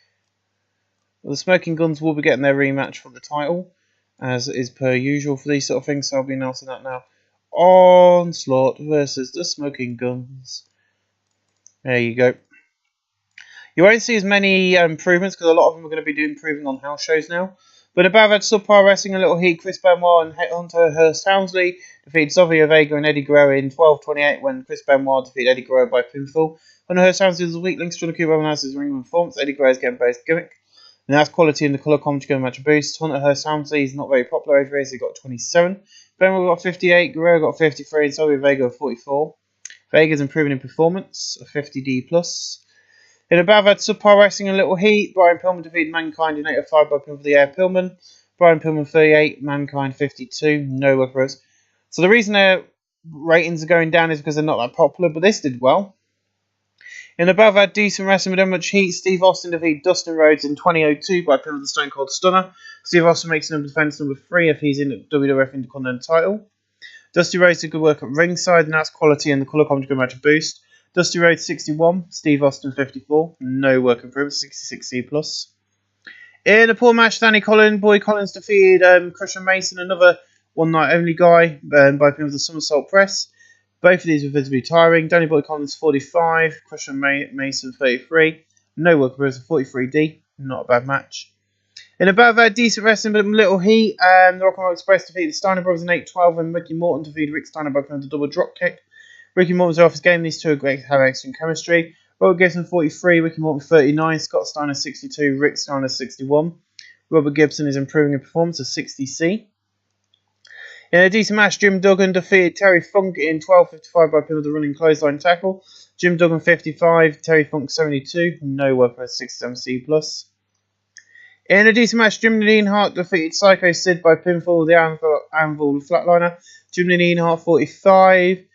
Smoking Guns will be getting their rematch for the title, as is per usual for these sort of things, so I'll be announcing that now. Onslaught versus the Smoking Guns. There you go. You won't see as many improvements because a lot of them are going to be improving on house shows now. But above that, Subpar Wrestling, a little heat, Chris Benoit and Hunter Hearst Townsley defeated Savio Vega and Eddie Guerrero in 12:28 when Chris Benoit defeated Eddie Guerrero by pinfall. Hunter Hearst Townsley was the weak link, trying to keep everyone else's ring performance. Eddie Guerrero is getting base gimmick. And that's quality in the colour commentary going match boost. Hunter Hearst Townsley is not very popular over here, so he got 27. Benoit got 58, Guerrero got 53, and Savio Vega got 44. Vega's improving in performance, a 50D+. In above had Subpar Wrestling a little heat. Brian Pillman defeated Mankind in 8:05 by pin for the air. Pillman. Brian Pillman 38, Mankind 52. No work for us. So the reason their ratings are going down is because they're not that popular, but this did well. In above had decent wrestling with much heat. Steve Austin defeated Dustin Rhodes in 20:02 by pin for the Stone Cold Stunner. Steve Austin makes number defense number 3 if he's in the WWF Intercontinental title. Dusty Rhodes did good work at ringside, and that's quality in the colour commentary match boost. Dusty Rhodes 61, Steve Austin 54, no work improvement, 66C+. In a poor match, Boy Collins defeated Crusher Mason, another one night only guy, by pin with the somersault press. Both of these were visibly tiring. Danny Boy Collins 45, Crusher Mason 33, no work improvement, 43D, not a bad match. In above that, decent wrestling but a little heat, the Rock and Roll Express defeated the Steiner Brothers in 8:12 and Ricky Morton defeated Rick Steiner by pin with a double drop kick. Ricky Morton was off his game. These two have excellent chemistry. Robert Gibson 43, Ricky Morton 39, Scott Steiner 62, Rick Steiner 61. Robert Gibson is improving in performance, a 60C. In a decent match, Jim Duggan defeated Terry Funk in 12:55 by pin with a running clothesline tackle. Jim Duggan 55, Terry Funk 72, no work for a 67C+. In a decent match, Jim Neidhart defeated Psycho Sid by pinfall with the Anvil Flatliner. Jim Neidhart 45.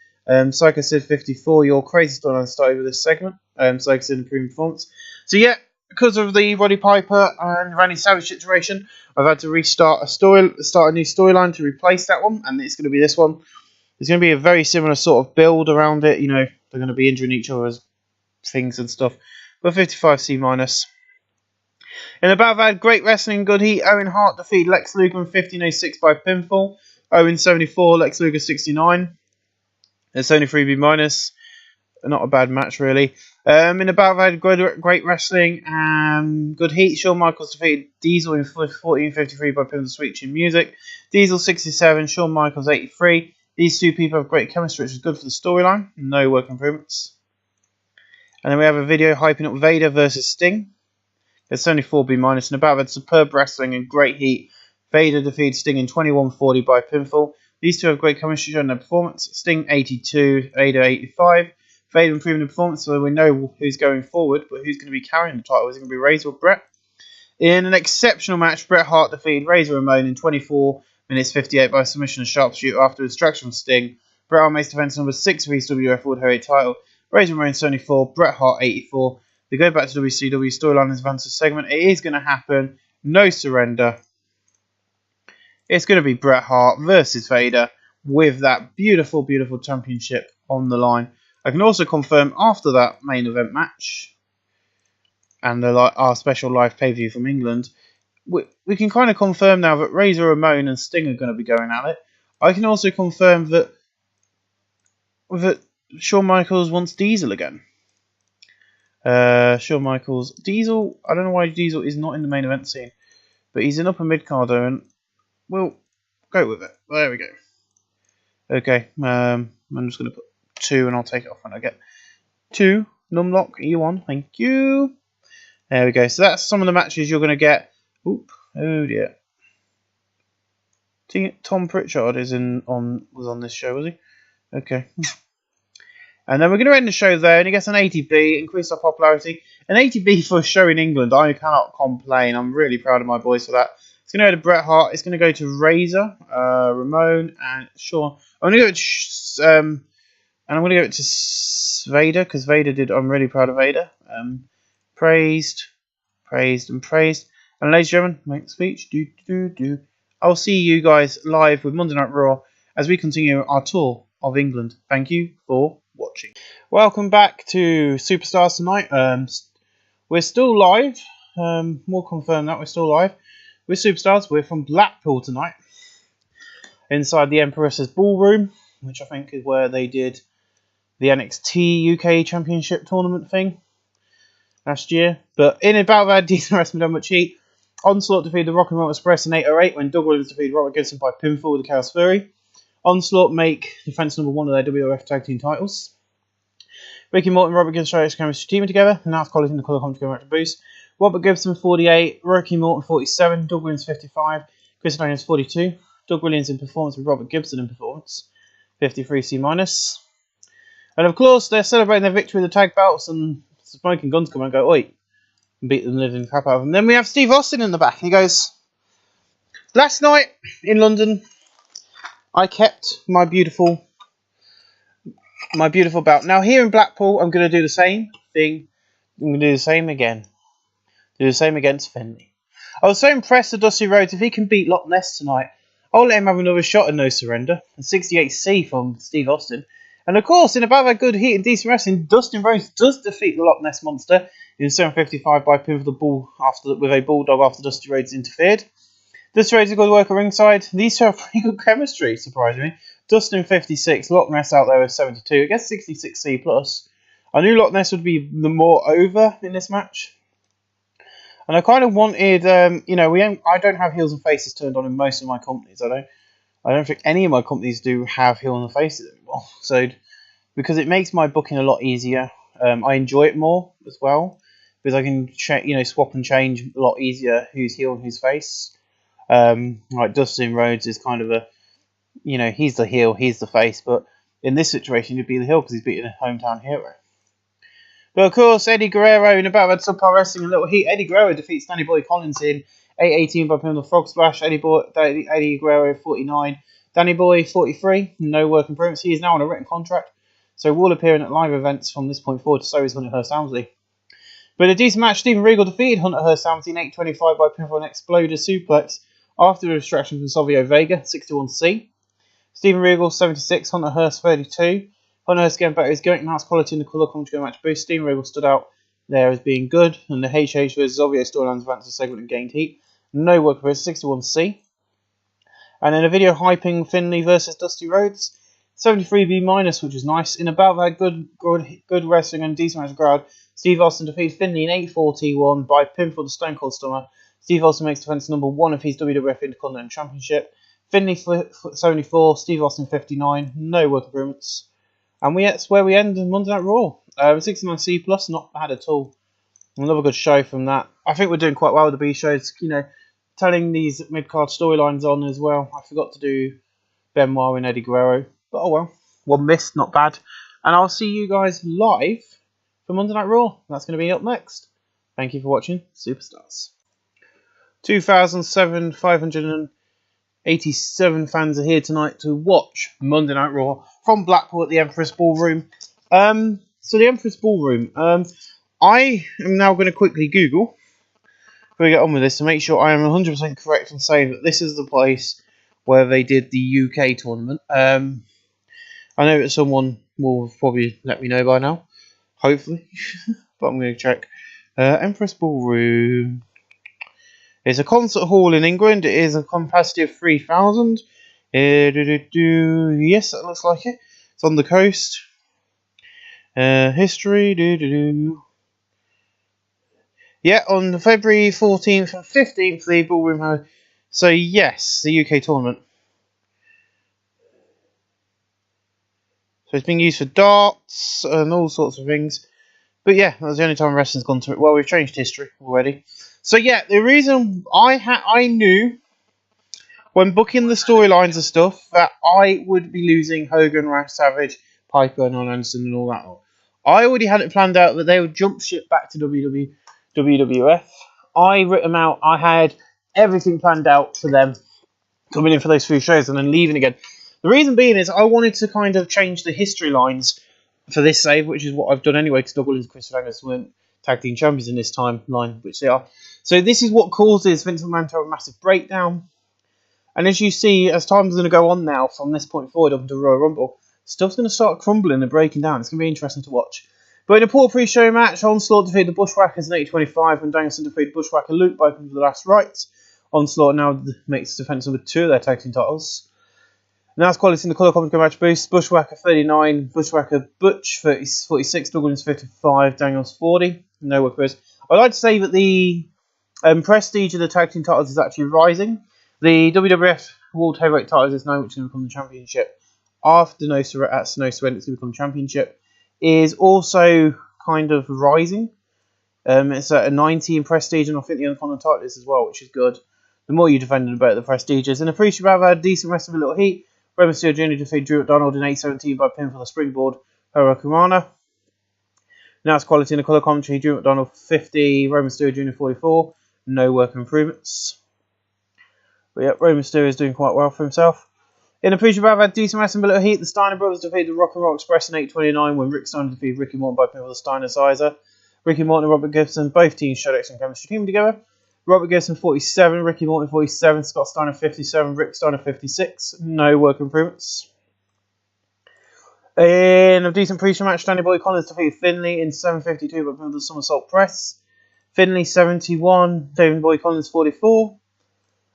Psycho Sid 54, your crazy storyline started with this segment. Psycho Sid improving performance. So yeah, because of the Roddy Piper and Randy Savage situation, I've had to start a new storyline to replace that one, and it's going to be this one. It's going to be a very similar sort of build around it. You know, they're going to be injuring each other's things and stuff. But 55C-. In above that, great wrestling, good heat. Owen Hart defeated Lex Luger in 15:06 by pinfall. Owen 74, Lex Luger 69. It's only 3B-. Not a bad match, really. In above that, great wrestling. Good heat. Shawn Michaels defeated Diesel in 14:53 by pin with Sweet Chin Music. Diesel 67, Shawn Michaels 83. These two people have great chemistry, which is good for the storyline. No work improvements. And then we have a video hyping up Vader versus Sting. It's only 4B-. And above that, superb wrestling and great heat. Vader defeated Sting in 21:40 by pinfall. These two have great chemistry during their performance. Sting 82, Vader 85. Vader improving the performance, so we know who's going forward, but who's going to be carrying the title? Is it going to be Razor or Bret? In an exceptional match, Bret Hart defeated Razor Ramon in 24:58 by submission and sharpshooter after a distraction from Sting. Bret Hart makes defense number 6 for his WWF World Heavyweight title. Razor Ramon 74, Bret Hart 84. They go back to WCW storyline as Vance's segment. It is going to happen. No surrender. It's going to be Bret Hart versus Vader with that beautiful, beautiful championship on the line. I can also confirm after that main event match and our special live pay-per-view from England, we can kind of confirm now that Razor Ramon and Sting are going to be going at it. I can also confirm that Shawn Michaels wants Diesel again. Shawn Michaels, Diesel. I don't know why Diesel is not in the main event scene, but he's an upper mid-carder, and we'll go with it. There we go. Okay, I'm just going to put 2, and I'll take it off when I get 2. Numlock, are you on? Thank you. There we go. So that's some of the matches you're going to get. Oop. Oh dear. Tom Pritchard was on this show, was he? Okay. And then we're going to end the show there, and he gets an 80B, increase our popularity. An 80B for a show in England, I cannot complain. I'm really proud of my boys for that. It's going to go to Bret Hart. It's going to go to Razor, Ramon, and Shawn. I'm going to go to and I'm going to go to Vader, because Vader did. I'm really proud of Vader. Praised, praised, and praised. And ladies and gentlemen, make the speech. I'll see you guys live with Monday Night Raw as we continue our tour of England. Thank you for watching. Welcome back to Superstars tonight. We're still live. We'll confirm that we're still live. We're Superstars. We're from Blackpool tonight, inside the Empress's Ballroom, which I think is where they did the NXT UK Championship tournament thing last year. But in about that, decent wrestling, done much heat. Onslaught defeated the Rock and Roll Express in 808 when Doug Williams defeated Robert Gibson by pinfall with the Chaos Fury. Onslaught make defense number 1 of their WWF Tag Team titles. Ricky Morton and Robert Gibson chemistry teaming together, and now quality in the colour commentary match boost. Robert Gibson 48, Ricky Morton 47, Doug Williams 55, Chris Daniels 42, Doug Williams in performance with Robert Gibson in performance 53 C-. And of course they're celebrating their victory with the tag belts, and Smoking Guns come and go, oi, and beat the living crap out of them. Then we have Steve Austin in the back, and he goes, last night in London I kept my beautiful belt. Now here in Blackpool, I'm going to do the same thing. I'm going to do the same again. Do the same against Finley. I was so impressed with Dusty Rhodes. If he can beat Loch Ness tonight, I'll let him have another shot at No Surrender. And 68C from Steve Austin. And of course, in about that good heat and decent wrestling, Dustin Rhodes does defeat the Loch Ness Monster in 7:55 by pin with a bulldog after Dusty Rhodes interfered. Dusty Rhodes has got to work at ringside. These two have pretty good chemistry, surprisingly. Dustin 56, Loch Ness out there with 72. I guess 66C plus. I knew Loch Ness would be the more over in this match. And I kind of wanted, I don't have heels and faces turned on in most of my companies. I don't think any of my companies do have heel and faces anymore. So, because it makes my booking a lot easier. I enjoy it more as well, because I can swap and change a lot easier who's heel and who's face. Like Dustin Rhodes is kind of a, he's the heel, he's the face, but in this situation he'd be the heel because he's beating a hometown hero. But of course, Eddie Guerrero in about that subpar wrestling, a little heat. Eddie Guerrero defeats Danny Boy Collins in 8:18 by pin the Frog Splash. Eddie Guerrero 49, Danny Boy 43. No work improvements. He is now on a written contract, so will appear in live events from this point forward. So is Hunter Hearst Helmsley. But a decent match. Stephen Regal defeated Hunter Hearst Helmsley in 8:25 by pinfall and exploder suplex after the distraction from Savio Vega 61C. Stephen Regal 76, Hunter Hearst 32. Hunter Hearst getting better. His going enhanced quality in the colour commentary match boost. Stephen Regal stood out there as being good, and the HH vs Zavio storylines advanced a segment and gained heat. No work for 61C. And then a video hyping Finley versus Dusty Rhodes 73B-, which is nice. In about that good wrestling and decent match crowd, Steve Austin defeated Finley in 8:41 by pinfall to Stone Cold Stunner. Steve Austin makes defense number 1 of his WWF Intercontinental Championship. Finley 74, Steve Austin 59. No work improvements. And that's where we end Monday Night Raw. 69C plus, not bad at all. Another good show from that. I think we're doing quite well with the B shows. Telling these mid-card storylines on as well. I forgot to do Benoit and Eddie Guerrero. But oh well. One missed, not bad. And I'll see you guys live for Monday Night Raw. That's going to be up next. Thank you for watching Superstars. 2,587 fans are here tonight to watch Monday Night Raw from Blackpool at the Empress Ballroom. So the Empress Ballroom. I am now going to quickly Google before we get on with this to make sure I am 100% correct in saying that this is the place where they did the UK tournament. I know that someone will probably let me know by now, hopefully, but I'm going to check. Empress Ballroom. It's a concert hall in England. It is a capacity of 3,000. Yes, that looks like it. It's on the coast. History. Yeah, on February 14th and 15th, the ballroom had. So yes, the UK tournament. So it's being used for darts and all sorts of things. But yeah, that was the only time wrestling's gone to it. Well, we've changed history already. So yeah, the reason I knew when booking the storylines and stuff that I would be losing Hogan, Rash, Savage, Piper, and Anderson and all that. I already had it planned out that they would jump ship back to WWF. I wrote them out. I had everything planned out for them coming in for those few shows and then leaving again. The reason being is I wanted to kind of change the history lines for this save, which is what I've done anyway, because Douglas and Chris Angus weren't tag team champions in this timeline, which they are. So this is what causes Vince McMahon to have a massive breakdown. And as you see, as time's going to go on now from this point forward up until Royal Rumble, stuff's going to start crumbling and breaking down. It's going to be interesting to watch. But in a poor pre-show match, Onslaught defeated the Bushwhackers in 8:25 and Danielson defeated Bushwhacker Luke by the last rights. Onslaught now makes defence with 2 of their tag team titles. Now it's quality in the colour commentary match boost. Bushwhacker 39, Bushwhacker Butch 46, Douglas 55, Daniels 40. No workers. I'd like to say that the prestige of the tag team titles is actually rising. The WWF World Heavyweight titles is now which is going to become the championship after No Surrender, it's going to become championship, is also kind of rising. It's at a 90 in prestige, and I think the Intercontinental title is as well, which is good. The more you defend the better the prestige is. And I appreciate I've had decent wrestling with a little heat. Rey Mysterio Jr. defeated Drew McDonald in 8:17 by pin for the springboard Hurricanrana. Now it's quality in the colour commentary. Drew McDonald 50, Rey Mysterio Jr. 44. No work improvements. But yeah, Rey Mysterio is doing quite well for himself. In appreciation, I've had decent wrestling with a little heat. The Steiner brothers defeated the Rock and Roll Express in 8:29 when Rick Steiner defeated Ricky Morton by pin for the Steiner Sizer. Ricky Morton and Robert Gibson, both teams showed excellent chemistry team together. Robert Gibson 47, Ricky Morton 47, Scott Steiner 57, Rick Steiner 56. No work improvements. In a decent pre-show match, Danny Boy Collins defeated Finlay in 7:52 by pin for the Somersault Press. Finlay 71, David Boy Collins 44.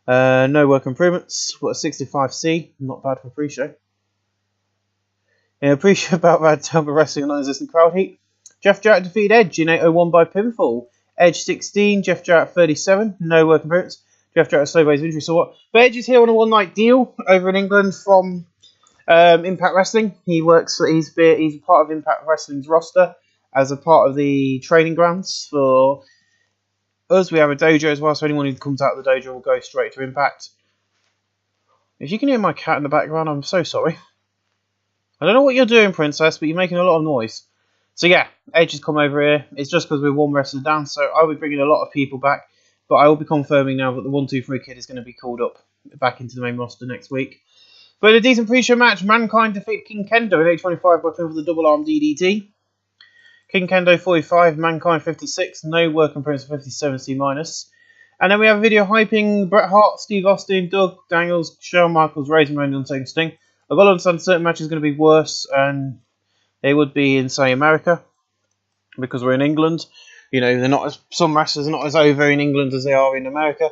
No work improvements. What a 65C. Not bad for pre-show. In a pre-show about Rad Telber Wrestling and non-existent crowd heat, Jeff Jarrett defeated Edge in 8:01 by pinfall. Edge 16, Jeff Jarrett 37. No work improvements. Jeff Jarrett slow by his injury, so what? But Edge is here on a one-night deal over in England from Impact Wrestling. He's part of Impact Wrestling's roster as a part of the training grounds for us. We have a dojo as well, so anyone who comes out of the dojo will go straight to Impact. If you can hear my cat in the background, I'm so sorry. I don't know what you're doing, Princess, but you're making a lot of noise. So yeah, Edge has come over here. It's just because we're one wrestler down, so I'll be bringing a lot of people back. But I will be confirming now that the 1-2-3 kid is going to be called up back into the main roster next week. But in a decent pre-show match, Mankind defeated King Kendo in 8:25 by pin for the double arm DDT. King Kendo 45, Mankind 56, no work improvements 57 C-. And then we have a video hyping Bret Hart, Steve Austin, Doug, Daniels, Shawn Michaels, Razor Ramon, and Sting. I've got to understand certain matches are going to be worse, and they would be in, say, America, because we're in England. You know, they're not as, some wrestlers are not as over in England as they are in America.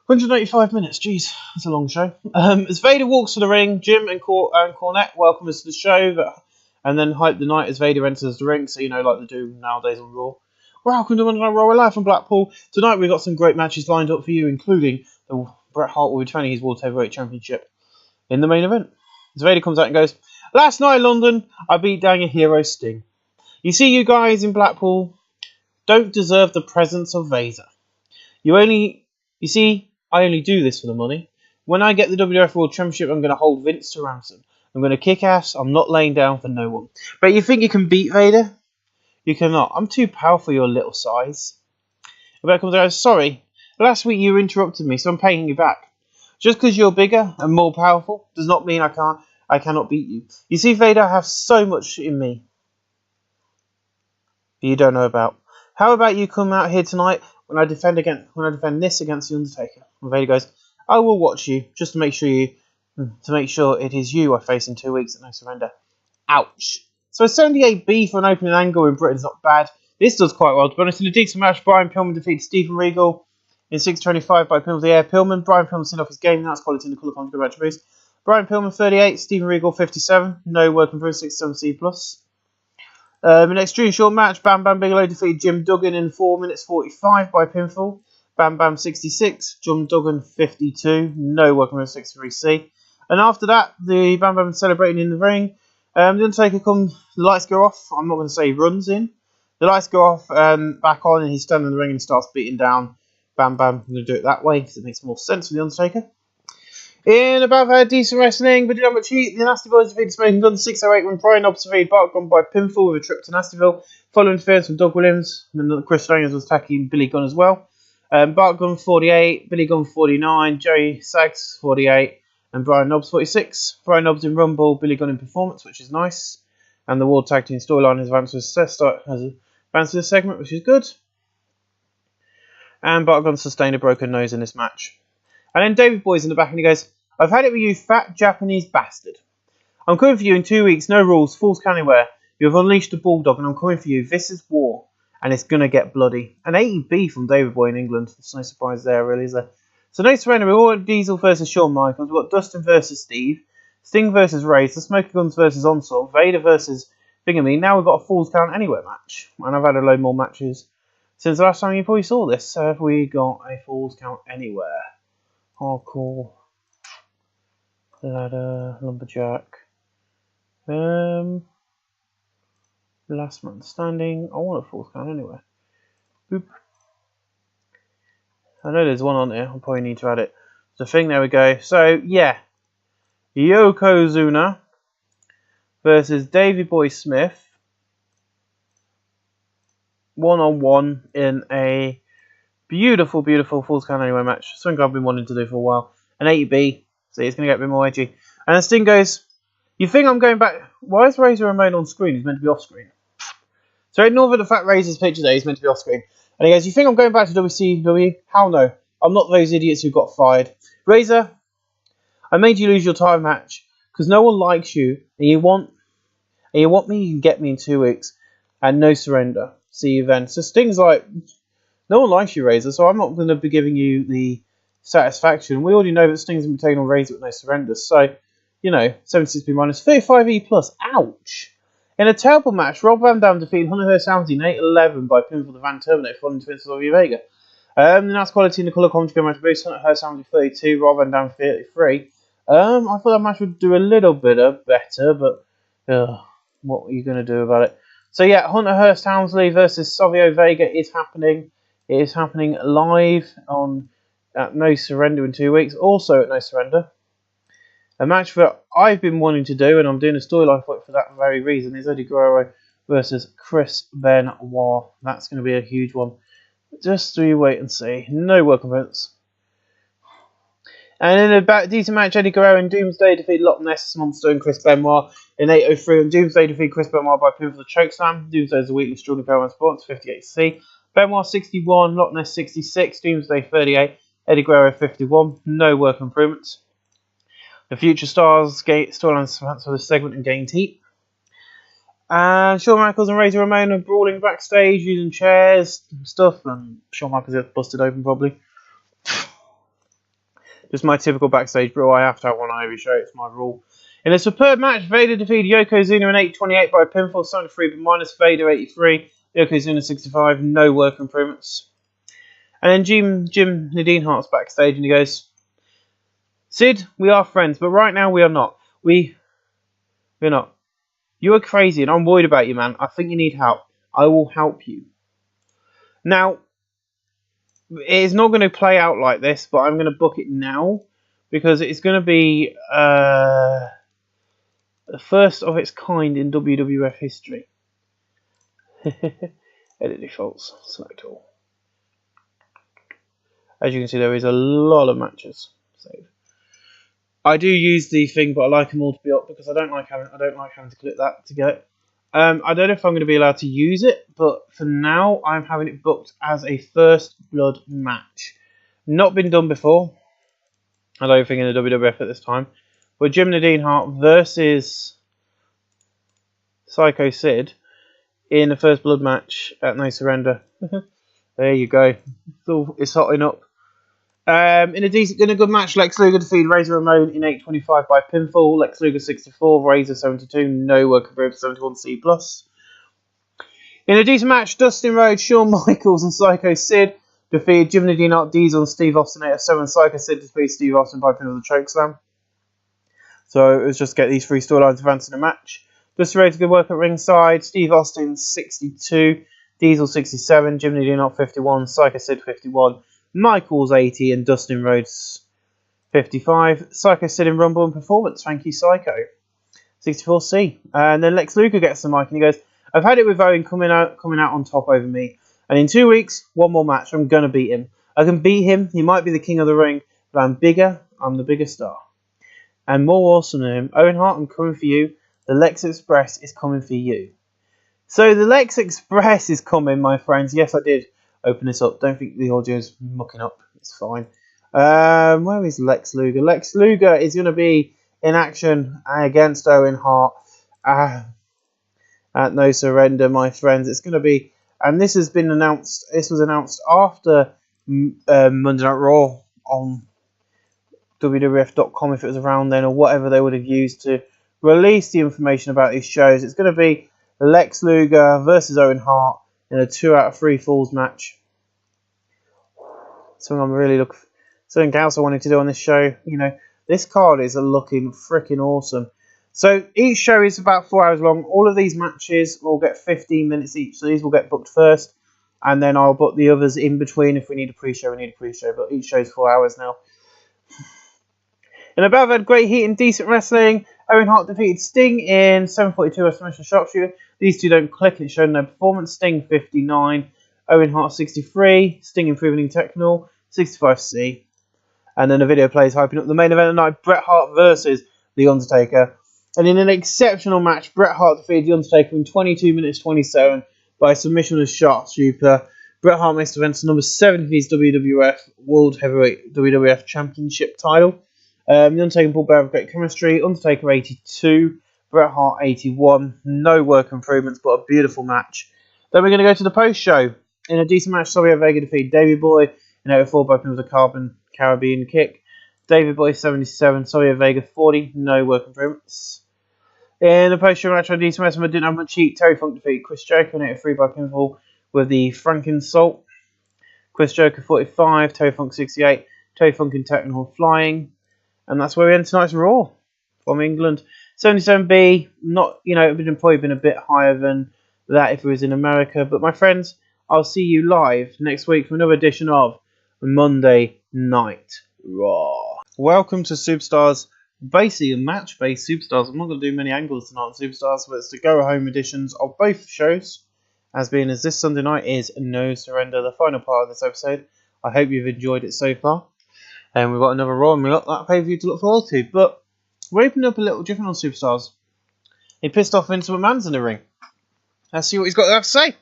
185 minutes, jeez, that's a long show. As Vader walks to the ring, Jim and Cornette welcome us to the show, and then hype the night as Vader enters the ring, so you know, like they do nowadays on Raw. Welcome to Monday Night Raw, we're live from Blackpool. Tonight we've got some great matches lined up for you, including the Bret Hart will be defending his World Heavyweight Championship in the main event. As Vader comes out and goes, "Last night in London, I beat down your hero Sting. You see, you guys in Blackpool don't deserve the presence of Vader. You see, I only do this for the money. When I get the WWF World Championship, I'm going to hold Vince to ransom. I'm going to kick ass. I'm not laying down for no one. But you think you can beat Vader? You cannot. I'm too powerful for your little size." And Vader comes out and goes, "Sorry, last week you interrupted me, so I'm paying you back. Just because you're bigger and more powerful does not mean I cannot beat you. You see, Vader, I have so much in me that you don't know about. How about you come out here tonight when I defend this against the Undertaker?" And Vader goes, "I will watch you just to make sure it is you I face in 2 weeks at No Surrender." Ouch. So a 78B for an opening angle in Britain is not bad. This does quite well. To be honest, in a decent match, Brian Pillman defeated Stephen Regal in 6:25 by pin of the air. Pillman. Brian Pillman sent off his game. That's quality in the colour commentary match boost. Brian Pillman 38, Stephen Regal 57. No work improved 67C+. In an extreme short match, Bam Bam Bigelow defeated Jim Duggan in 4 minutes 45 by pinfall. Bam Bam 66, Jim Duggan 52. No work improved 63C. And after that, the Bam Bam celebrating in the ring. The Undertaker comes, the lights go off. I'm not going to say he runs in, The lights go off back on, and he's standing in the ring and starts beating down Bam Bam. I'm going to do it that way because it makes more sense for The Undertaker. In about decent wrestling, but did not much heat. The Nasty Boys defeated Smoking Gun 608 when Brian Knobbs defeated Bart Gunn by pinfall with a trip to Nastyville, following interference from Doug Williams. And then Chris Daniels was attacking Billy Gunn as well. Bart Gunn 48, Billy Gunn 49, Joey Sags 48, and Brian Knobbs 46. Brian Knobbs in Rumble, Billy Gunn in Performance, which is nice. And the World Tag Team storyline has advanced to this segment, which is good. And Bart Gunn sustained a broken nose in this match. And then David Boy's in the back and he goes, I've had it with you, fat Japanese bastard. I'm coming for you in 2 weeks, no rules, Falls Count Anywhere. You have unleashed a bulldog and I'm coming for you. This is war. And it's going to get bloody. An 80B from David Boy in England. There's no surprise there, really, is there? So no surrender. We've got Diesel versus Shawn Michaels. We've got Dustin versus Steve. Sting versus Razor. Smoking Guns versus Onslaught. Vader versus Thingamy. Now we've got a Falls Count Anywhere match. And I've had a load more matches since the last time you probably saw this. So have we got a Falls Count Anywhere? Hardcore. Ladder. Lumberjack. Last man standing. I want a Falls Count Anywhere. Boop. I know there's one on there. I'll probably need to add it. The thing, there we go. So, yeah. Yokozuna versus Davey Boy Smith. One-on-one in a beautiful, beautiful Falls Count Anywhere match. Something I've been wanting to do for a while. An 80B. See, it's going to get a bit more edgy. And then Sting goes, you think I'm going back? Why is Razor Ramon on screen? He's meant to be off screen. So ignore the fact Razor's picture there. He's meant to be off screen. And he goes, you think I'm going back to WCW? How no? I'm not those idiots who got fired. Razor, I made you lose your time match because no one likes you, and you want me, you can get me in 2 weeks. And no surrender. See you then. So Sting's like, no one likes you, Razor, so I'm not going to be giving you the satisfaction. We already know that Sting's been taking on Razor with no surrender. So, you know, 76B minus 35E plus. Ouch. In a terrible match, Rob Van Dam defeated Hunter Hearst Helmsley in 8-11 by pinfall to Van Terminator following Vince Vega. The Nats quality in the colour commentary match boost Hunter Hearst Helmsley 32, Rob Van Dam 33. I thought that match would do a little bit better, but what are you going to do about it? So yeah, Hunter Hearst Helmsley versus Savio Vega is happening. It is happening live on at No Surrender in 2 weeks. Also at No Surrender. A match that I've been wanting to do, and I'm doing a storyline for it for that very reason, is Eddie Guerrero versus Chris Benoit. That's going to be a huge one. Just so you wait and see. No welcome votes. And in a decent match, Eddie Guerrero and Doomsday defeat Loch Ness Monster and Chris Benoit in 8:03. And Doomsday defeat Chris Benoit by pinfall for the chokeslam. Doomsday is a weekly Jordan Perlman Sports 58C. Benoit 61, Loch Ness 66, Doomsday 38, Eddie Guerrero 51. No work improvements. The Future Stars storylines for this segment and gained heat. And Shawn Michaels and Razor Ramon are brawling backstage using chairs and stuff, and Shawn Michaels gets busted open probably. Just my typical backstage brawl. I have to have one on every show. It's my rule. In a superb match, Vader defeated Yokozuna in 8:28 by pinfall, 73 but minus Vader 83, Yokozuna 65. No work improvements. And then Jim Nadine Hart's backstage and he goes, Sid, we are friends, but right now we are not. We're not. You are crazy and I'm worried about you, man. I think you need help. I will help you. Now, it is not going to play out like this, but I'm going to book it now because it's going to be the first of its kind in WWF history. Edit defaults. Select all. As you can see, there is a lot of matches saved. I do use the thing, but I like them all to be up because I don't like having to click that to get it. I don't know if I'm going to be allowed to use it, but for now I'm having it booked as a first blood match. Not been done before, I don't think in the WWF at this time. But Jim Nadine Hart versus Psycho Sid in the first blood match at No Surrender. There you go. It's hotting up. In a good match, Lex Luger defeated Razor Ramon in 8:25 by pinfall. Lex Luger 64, Razor 72, no work improved 71C+. In a decent match, Dustin Rhodes, Shawn Michaels and Psycho Sid defeated Jim Nadine Hart, Diesel and Steve Austin 8:07. Psycho Sid defeated Steve Austin by pinfall with a chokeslam. So let's just get these three storylines advancing a match. Dustin Rhodes good work at ringside. Steve Austin 62. Diesel 67, Jimmy Dinot 51, Psycho Sid 51, Michaels 80, and Dustin Rhodes 55. Psycho Sid in Rumble and Performance, thank you Psycho. 64C. And then Lex Luger gets the mic and he goes, I've had it with Owen coming out on top over me. And in 2 weeks, one more match, I'm going to beat him. I can beat him, he might be the king of the ring, but I'm bigger, I'm the bigger star. And more awesome than him, Owen Hart, I'm coming for you. The Lex Express is coming for you. So the Lex Express is coming, my friends. Yes, I did open this up. Don't think the audio is mucking up. It's fine. Where is Lex Luger? Lex Luger is going to be in action against Owen Hart at No Surrender, my friends. It's going to be, and this has been announced. This was announced after Monday Night Raw on WWF.com, if it was around then, or whatever they would have used to release the information about these shows. It's going to be Lex Luger versus Owen Hart in a 2 out of 3 falls match. Something else I wanted to do on this show. You know, this card is looking freaking awesome. So each show is about 4 hours long. All of these matches will get 15 minutes each. So these will get booked first, and then I'll book the others in between. If we need a pre-show, we need a pre-show. But each show is 4 hours now. In above, had great heat and decent wrestling. Owen Hart defeated Sting in 742 a submission sharpshooter. These two don't click and it showed no performance. Sting 59, Owen Hart 63, Sting improving in technical 65C. And then the video plays hyping up the main event of the night, Bret Hart versus The Undertaker. And in an exceptional match, Bret Hart defeated The Undertaker in 22 minutes 27 by submission as sharpshooter. Bret Hart makes defense number 7 of his WWF World Heavyweight WWF Championship title. The Undertaker pulled back with great chemistry. Undertaker 82, Bret Hart 81. No work improvements, but a beautiful match. Then we're going to go to the post-show. In a decent match, Savio Vega defeated Davey Boy in 84 by pin with a Caribbean kick. Davey Boy 77, Savio Vega 40. No work improvements. In the post-show match, on decent wrestling, but didn't have much heat. Terry Funk defeated Chris Jericho in 83 by pinfall with the Frankensoul. Chris Jericho 45, Terry Funk 68. Terry Funk in technical flying. And that's where we end tonight's Raw from England. 77B, not, you know, it would have probably been a bit higher than that if it was in America. But my friends, I'll see you live next week for another edition of Monday Night Raw. Welcome to Superstars, basically a match-based Superstars. I'm not going to do many angles tonight on Superstars, but it's the go-home editions of both shows. As being as this Sunday night is No Surrender, the final part of this episode. I hope you've enjoyed it so far. And we've got another Raw and we've got that pay-per-view to look forward to. But we're opening up a little different on Superstars. He pissed off Vince McMahon's in the ring. Let's see what he's got to have to say.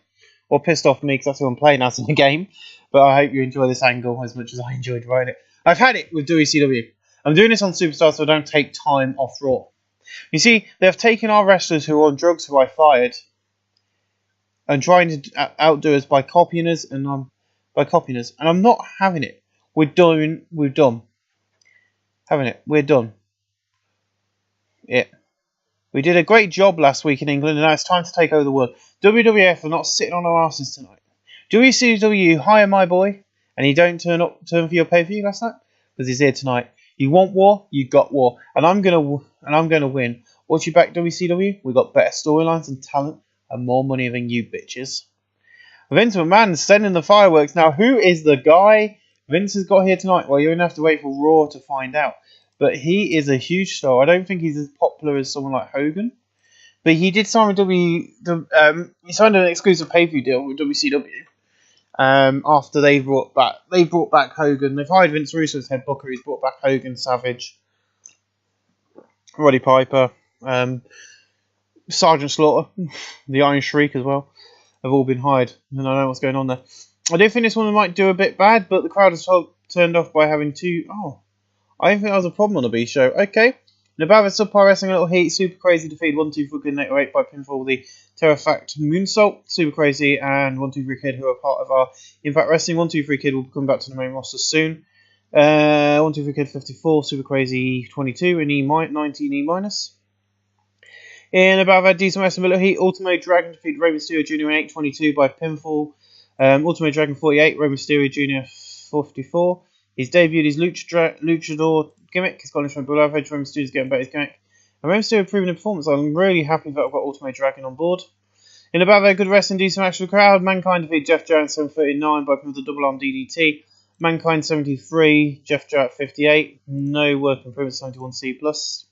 Or pissed off me because that's who I'm playing as in the game. But I hope you enjoy this angle as much as I enjoyed writing it. I've had it with WCW. I'm doing this on Superstars so I don't take time off Raw. You see, they've taken our wrestlers who are on drugs who I fired and trying to outdo us by copying us. And I'm not having it. We're done. Having it. We're done. Yeah. We did a great job last week in England, and now it's time to take over the world. WWF are not sitting on our asses tonight. WCW hire my boy, and he don't turn for your pay-per-view last night because he's here tonight. You want war? You got war, and I'm gonna win. Watch you back, WCW. We got better storylines and talent and more money than you bitches. Vince McMahon sending the fireworks now. Who is the guy Vince has got here tonight? Well, you're going to have to wait for Raw to find out. But he is a huge star. I don't think he's as popular as someone like Hogan. But he did sign with he signed an exclusive pay-per-view deal with WCW. After they brought back Hogan. They've hired Vince Russo as head booker. He's brought back Hogan, Savage, Roddy Piper, Sergeant Slaughter, the Iron Shriek as well. Have all been hired. And I know what's going on there. I do think this one might do a bit bad, but the crowd is turned off by having two... Oh, I didn't think that was a problem on the B show. Okay. Nabava subpar wrestling a little heat. Super Crazy defeated 1, 2, 3 Kid 8 by pinfall with the Terrafact Moonsault. Super Crazy and 1, 2, 3 Kid, who are part of our Impact Wrestling. 1, 2, 3 Kid will come back to the main roster soon. 1, 2, 3 Kid 54, Super Crazy 22, and 19 E minus. In about that decent wrestling a little heat, Ultimate Dragon defeated Rey Mysterio Jr. in 8:22 by pinfall. Ultimate Dragon 48, Rey Mysterio Jr. 54. He's debuted his luchador gimmick. He's got him from below. Rey Mysterio's getting better his gimmick. And Rey Mysterio improving the performance. I'm really happy that I've got Ultimate Dragon on board. In above a good wrestling, decent match for the crowd. Mankind defeated Jeff Jarrett 739 by with a double arm DDT. Mankind 73, Jeff Jarrett 58. No work improvement 71C plus.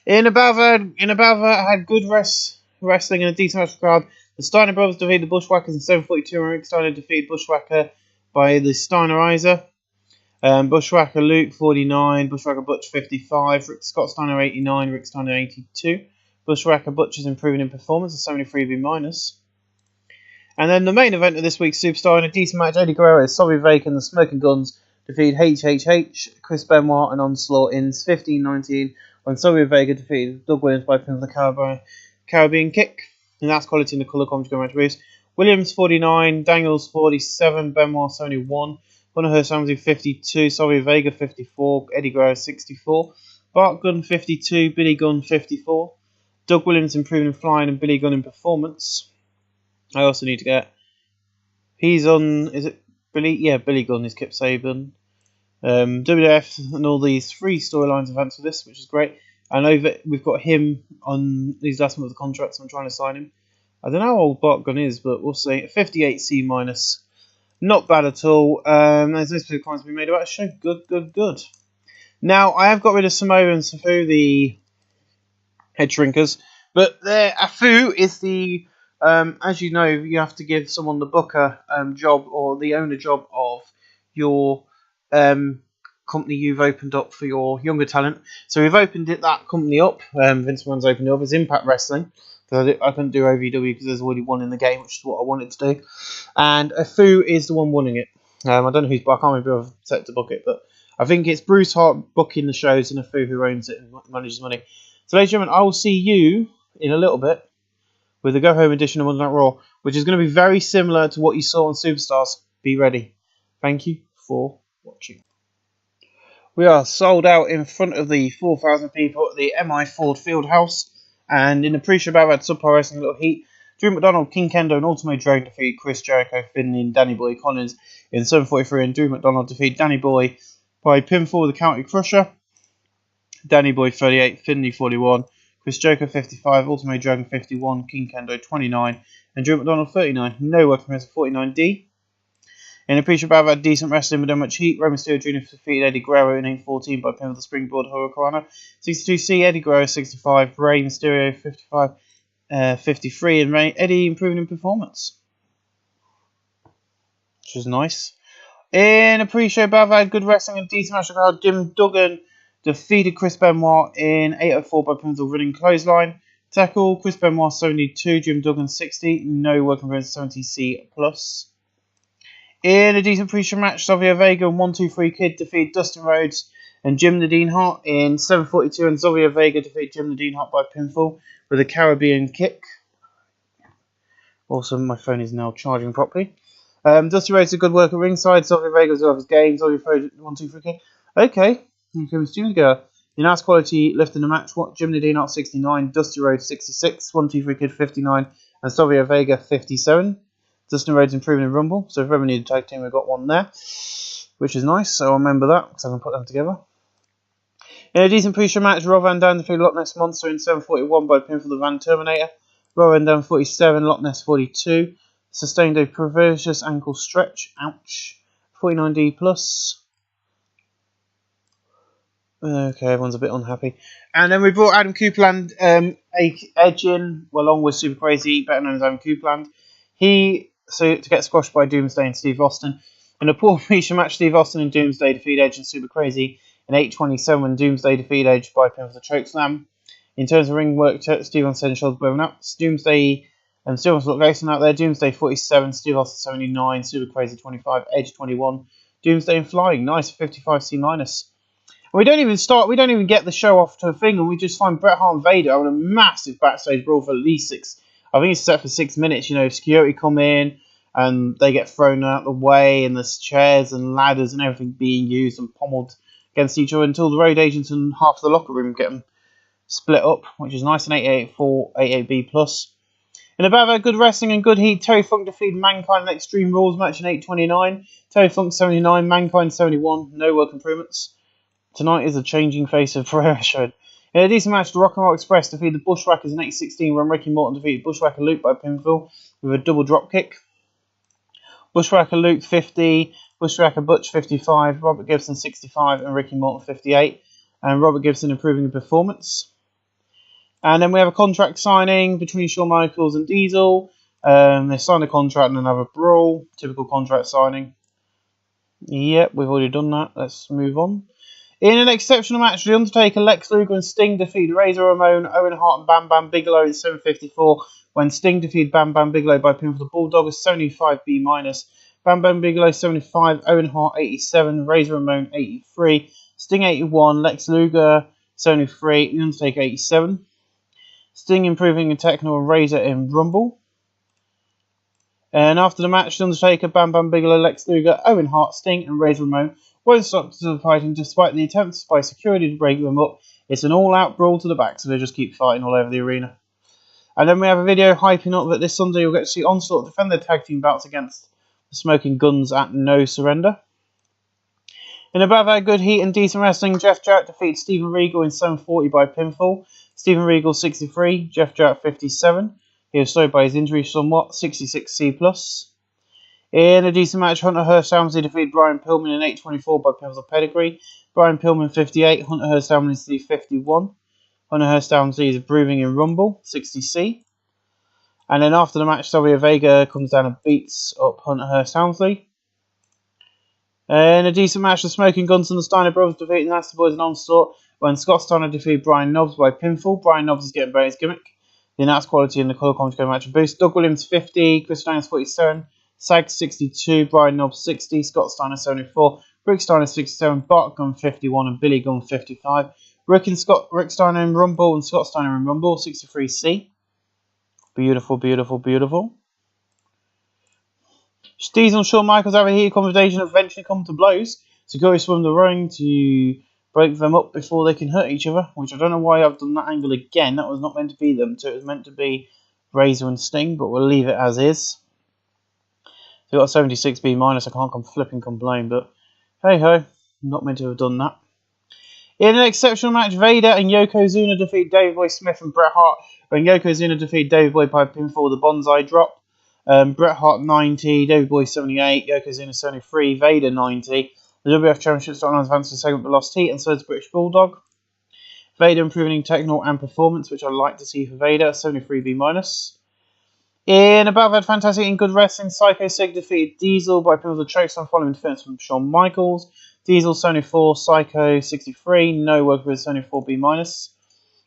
In above had good wrestling and a decent match for the crowd. The Steiner brothers defeated the Bushwhackers in 742, and Rick Steiner defeated Bushwhacker by the Steinerizer. Bushwhacker Luke 49, Bushwhacker Butch 55, Scott Steiner 89, Rick Steiner 82. Bushwhacker Butch is improving in performance, a 73B minus. And then the main event of this week's Superstar in a decent match, Eddie Guerrero, Sorry Vake and the Smoking Guns defeated HHH, Chris Benoit and Onslaught in 15-19 when Sorry Vega defeated Doug Williams by pin of the Caribbean Kick. And that's quality in the colour commentary match boost. Williams 49, Daniels 47, Benoit 71, Hunter Samsey 52, Sorry Vega 54, Eddie Guerrero 64, Bart Gunn 52, Billy Gunn 54. Doug Williams improving in flying and Billy Gunn in performance. I also need to get... He's on... Is it Billy? Yeah, Billy Gunn is Kip Saban. WWF and all these free storylines events for this, which is great. I know that we've got him on these last month of the contract, so I'm trying to sign him. I don't know how old Bart Gunn is, but we'll see. 58C minus. Not bad at all. There's no specific comments we made about the show. Good. Now, I have got rid of Samoa and Safu, the head shrinkers, but Afu is the, as you know, you have to give someone the booker job or the owner job of your company you've opened up for your younger talent. So we've opened that company up. Vince McMahon's opened it up as Impact Wrestling. I couldn't do OVW because there's already one in the game, which is what I wanted to do. And Afu is the one running it. I don't know who's, I can't remember if I've set to book it, but I think it's Bruce Hart booking the shows and Afu who owns it and manages money. So, ladies and gentlemen, I will see you in a little bit with the Go Home edition of Monday Night Raw, which is going to be very similar to what you saw on Superstars. Be ready. Thank you for watching. We are sold out in front of the 4,000 people at the MI Ford Fieldhouse. And in the pre-show battle, I had Subpar Wrestling a little heat. Drew McDonald, King Kendo, and Ultimo Dragon defeated Chris Jericho, Finley, and Danny Boy Collins in 7:43. And Drew McDonald defeated Danny Boy by pinfall with the County Crusher. Danny Boy 38, Finley 41, Chris Jericho 55, Ultimo Dragon 51, King Kendo 29, and Drew McDonald 39. No work from 49D. In a pre-show battle, had decent wrestling without much heat. Roman Mysterio Jr. defeated Eddie Guerrero in 8:14 by pin with the springboard Hurricanrana. 62C, Eddie Guerrero 65, Rey Mysterio 55, 53, and Eddie improving in performance, which was nice. In a pre-show battle, had good wrestling and decent match. Jim Duggan defeated Chris Benoit in 8:04 by pin with the running clothesline. Tackle, Chris Benoit 72, Jim Duggan 60, no work from 70C plus. In a decent pre-show match, Xavier Vega and 1-2-3 Kid defeated Dustin Rhodes and Jim Nadine Hart in 7:42, and Xavier Vega defeated Jim Nadine Hart by pinfall with a Caribbean Kick. Also, my phone is now charging properly. Dusty Rhodes did good work at ringside. Xavier Vega was off his game. Xavier Vega 1-2-3 Kid. Okay, here comes Jim together. In Ass Quality lifting the match, Jim Nadine Hart 69, Dusty Rhodes 66, 1-2-3 Kid 59, and Xavier Vega 57. Dustin Rhodes improving in Rumble, so if we ever need a tag team, we've got one there, which is nice, so I'll remember that, because I can put them together. In a decent pre-show match, Rob Van Dam defeated Loch Ness Monster in 7:41 by pin for the Van Terminator. Rob Van Dam 47, Loch Ness 42. Sustained a perverse ankle stretch, ouch. 49D plus. Okay, everyone's a bit unhappy. And then we brought Adam Copeland Edge in, along with Super Crazy, better known as Adam Copeland. To get squashed by Doomsday and Steve Austin. In a poor pre-show match, Steve Austin and Doomsday defeat Edge and Super Crazy in 8:27 when Doomsday defeat Edge by pin for the chokeslam. In terms of ring work, Steve Austin and shoulders blown up. Doomsday and Steve Austin look racing out there. Doomsday 47, Steve Austin 79, Super Crazy 25, Edge 21. Doomsday and flying, nice 55C minus. And we don't even get the show off to a thing, and we just find Bret Hart and Vader on a massive backstage brawl for at least 6. I think it's set for 6 minutes. You know, security come in and they get thrown out the way, and there's chairs and ladders and everything being used and pommeled against each other until the road agents and half of the locker room get them split up, which is nice. An 884, 88B plus. In about good wrestling and good heat, Terry Funk defeated Mankind in an Extreme Rules match in 8:29. Terry Funk 79, Mankind 71. No work improvements. Tonight is a changing face of Pereira show. In a decent match, the Rock and Roll Express defeated the Bushwhackers in 8:16 when Ricky Morton defeated Bushwhacker Luke by pinfall with a double dropkick. Bushwhacker Luke 50, Bushwhacker Butch 55, Robert Gibson 65, and Ricky Morton 58. And Robert Gibson improving in performance. And then we have a contract signing between Shawn Michaels and Diesel. They signed a contract and then have a brawl. Typical contract signing. Yep, we've already done that. Let's move on. In an exceptional match, The Undertaker, Lex Luger, and Sting defeated Razor Ramon, Owen Hart, and Bam Bam Bigelow in 7:54 when Sting defeated Bam Bam Bigelow by pinfall. The Bulldoggers 75B-. Bam Bam Bigelow 75, Owen Hart 87, Razor Ramon 83, Sting 81, Lex Luger 73, The Undertaker 87. Sting improving in technical and Razor in Rumble. And after the match, The Undertaker, Bam Bam Bigelow, Lex Luger, Owen Hart, Sting, and Razor Ramon won't stop fighting despite the attempts by security to break them up. It's an all-out brawl to the back, so they just keep fighting all over the arena. And then we have a video hyping up that this Sunday you'll get to see Onslaught defend their tag team bouts against the Smoking Guns at No Surrender. In above our good heat and decent wrestling, Jeff Jarrett defeated Steven Regal in 7:40 by pinfall. Steven Regal 63, Jeff Jarrett 57. He was slowed by his injury somewhat, 66C+. In a decent match, Hunter Hearst Helmsley defeated Brian Pillman in 8:24 by pinfall pedigree. Brian Pillman 58, Hunter Hearst Helmsley 51. Hunter Hearst Helmsley is improving in Rumble, 60C. And then after the match, Savio Vega comes down and beats up Hunter Hearst Helmsley. In a decent match, the Smoking Guns and the Steiner Brothers defeated the Nasty Boys and Onslaught when Scott Steiner defeated Brian Knobbs by pinfall. Brian Knobbs is getting better his gimmick. The announced quality in the colour commentary match a boost. Doug Williams 50, Chris Steiner 47, Sag 62, Brian Knobbs 60, Scott Steiner 74, Rick Steiner 67, Bart Gunn 51, and Billy Gunn 55. Rick Steiner in Rumble and Scott Steiner in Rumble, 63C. Beautiful, beautiful, beautiful. Diesel and Shawn Michaels have a heated conversation eventually come to blows. Security swim the ring to break them up before they can hurt each other, which I don't know why I've done that angle again. That was not meant to be them, so it was meant to be Razor and Sting, but we'll leave it as is. So we've got 76B-. I can't flipping complain, but hey ho, not meant to have done that. In an exceptional match, Vader and Yokozuna defeat Davey Boy Smith and Bret Hart when Yokozuna defeated Davey Boy by pinfall with a bonsai drop. Bret Hart 90, Davey Boy 78, Yokozuna 73, Vader 90. The WWF Championship started on advance to the segment but lost heat, and so does British Bulldog. Vader improving in technical and performance, which I like to see for Vader, 73B-. In above had fantastic and good wrestling, Psycho Sid defeated Diesel by pinfall with a chokeslam following interference from Shawn Michaels. Diesel 74, Psycho 63, no work with 74B-.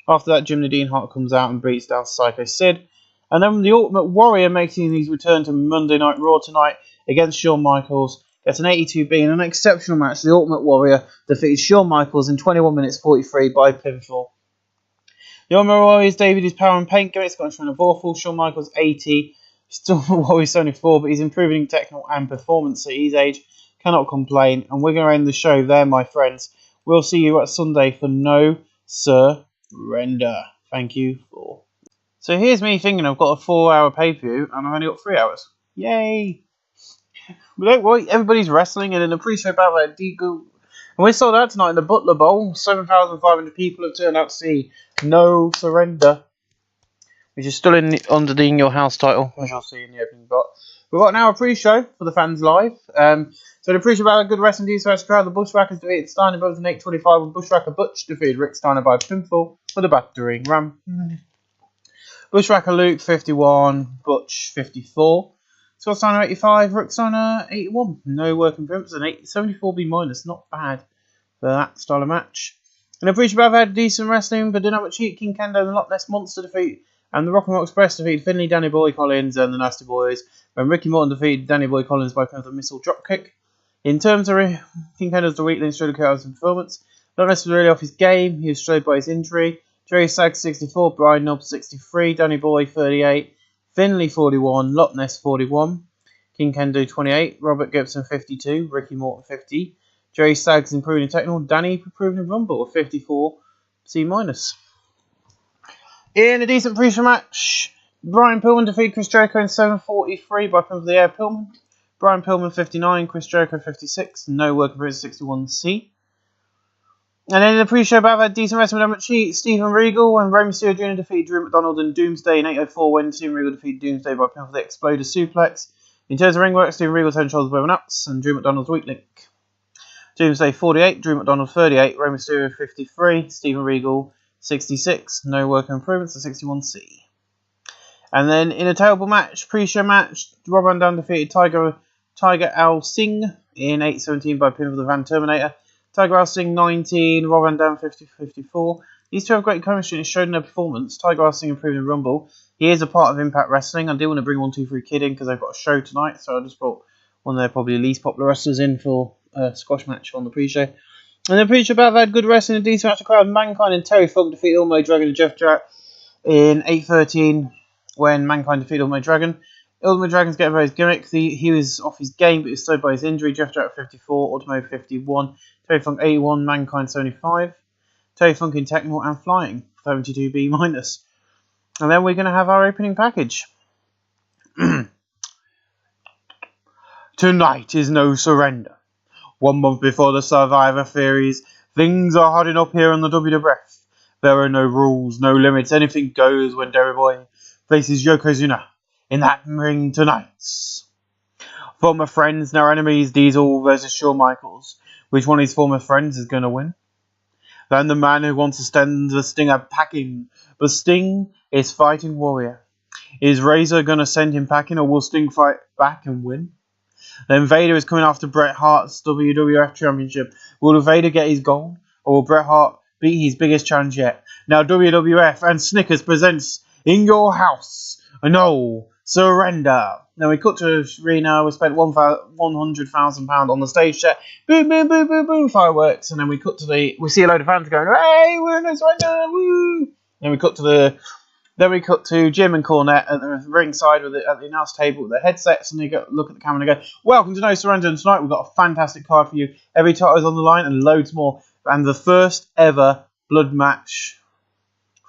After that, Jim Nadine Hart comes out and beats down Psycho Sid. And then the Ultimate Warrior making his return to Monday Night Raw tonight against Shawn Michaels. Gets an 82B in an exceptional match. The Ultimate Warrior defeated Shawn Michaels in 21 minutes 43 by pinfall. The Ultimate Warrior's debuted his power and paint gimmicks, got in front of awful. Shawn Michaels 80. Still Warrior 74, but he's improving in technical and performance at his age. Cannot complain. And we're going to end the show there, my friends. We'll see you at Sunday for No Surrender. Thank you for. So here's me thinking I've got a 4-hour pay-per-view and I've only got 3 hours. Yay! But don't worry, everybody's wrestling, and in the pre-show battle at Deagle. And we saw that tonight in the Butler Bowl. 7,500 people have turned out to see No Surrender, which is still under the In Your House title, as you'll see in the opening spot. We've got an hour pre-show for the fans live. So the pre-show battle, good wrestling defense crowd. The Bushwhackers defeated Steiner Brothers in 8:25, and Bushwhacker Butch defeated Rick Steiner by pinfall with a battering ram. Bushwhacker Luke 51, Butch 54. Scott Steiner 85, Rick Steiner 81. No working pimps, and 74B-. Not bad for that style of match. And I'm pretty sure I've had decent wrestling, but didn't have much heat. King Kendo and the Loch Ness Monster defeat. And the Rock and Roll Express defeated Finley, Danny Boy Collins, and the Nasty Boys. When Ricky Morton defeated Danny Boy Collins by the missile dropkick. In terms of King Kendo's the weakling, showed a performance. Loch Ness was really off his game. He was slowed by his injury. Jerry Sag 64, Brian Knobbs 63, Danny Boy 38, Finley 41, Loch Ness 41, King Kendo 28, Robert Gibson 52, Ricky Morton 50, Jerry Sags improving in technical, Danny improving in Rumble 54 C-. In a decent pre-show match, Brian Pillman defeated Chris Jericho in 7:43 by pinfall of the air. Pillman, Brian Pillman 59, Chris Jericho 56, no work for 61C. And then in the pre-show bout, had decent wrestling with Stephen Regal when Rey Mysterio Jr. defeated Drew McDonald and Doomsday in 8:04 when Stephen Regal defeated Doomsday by pinfall the Exploder Suplex. In terms of ring work, Stephen Regal's head and shoulders were nuts and Drew McDonald's weak link. Doomsday 48, Drew McDonald 38, Rey Mysterio 53, Stephen Regal 66. No work improvements to 61C. And then in a terrible match, pre-show match, Rob Van Dam defeated Tiger Al Singh in 8:17 by pinfall the Van Terminator. Tiger Al Singh 19, Rob Van Dam 54. These two have great chemistry and it showed in their performance. Tiger Al Singh improved in Rumble. He is a part of Impact Wrestling. I do want to bring 1-2-3 Kid in because they've got a show tonight, so I just brought one of their probably least popular wrestlers in for a squash match on the pre-show. And the pre-show bout had good wrestling and decent match of crowd. Mankind and Terry Funk defeated Ultimo Dragon and Jeff Jarrett in 8:13 when Mankind defeated Ultimo Dragon. Ultimo Dragon's getting his gimmick. He was off his game, but he was slowed by his injury. Jeff Jarrett 54, Ultimo 51, Terry Funk 81, Mankind 75. Terry Funk in technical and flying 72B minus. And then we're going to have our opening package. Tonight is no surrender. 1 month before the Survivor Series, things are hardening up here on the WWF. There are no rules, no limits. Anything goes when Derry Boy faces Yokozuna in that ring tonight. Former friends, now enemies, Diesel versus Shawn Michaels. Which one of his former friends is going to win? Then the man who wants to send the Stinger packing. But Sting is fighting Warrior. Is Razor going to send him packing or will Sting fight back and win? Then Vader is coming after Bret Hart's WWF Championship. Will Vader get his gold or will Bret Hart beat his biggest challenge yet? Now WWF and Snickers presents In Your House. No surrender. Then we cut to arena. We spent £100,000 on the stage set. Boom, boom, boom, boom, boom, fireworks. And then we cut to we see a load of fans going, hey, we're in a surrender, woo! Then we cut to Jim and Cornette at the ringside at the announce table with their headsets, and they look at the camera and they go, welcome to No Surrender, and tonight we've got a fantastic card for you. Every title is on the line and loads more. And the first blood match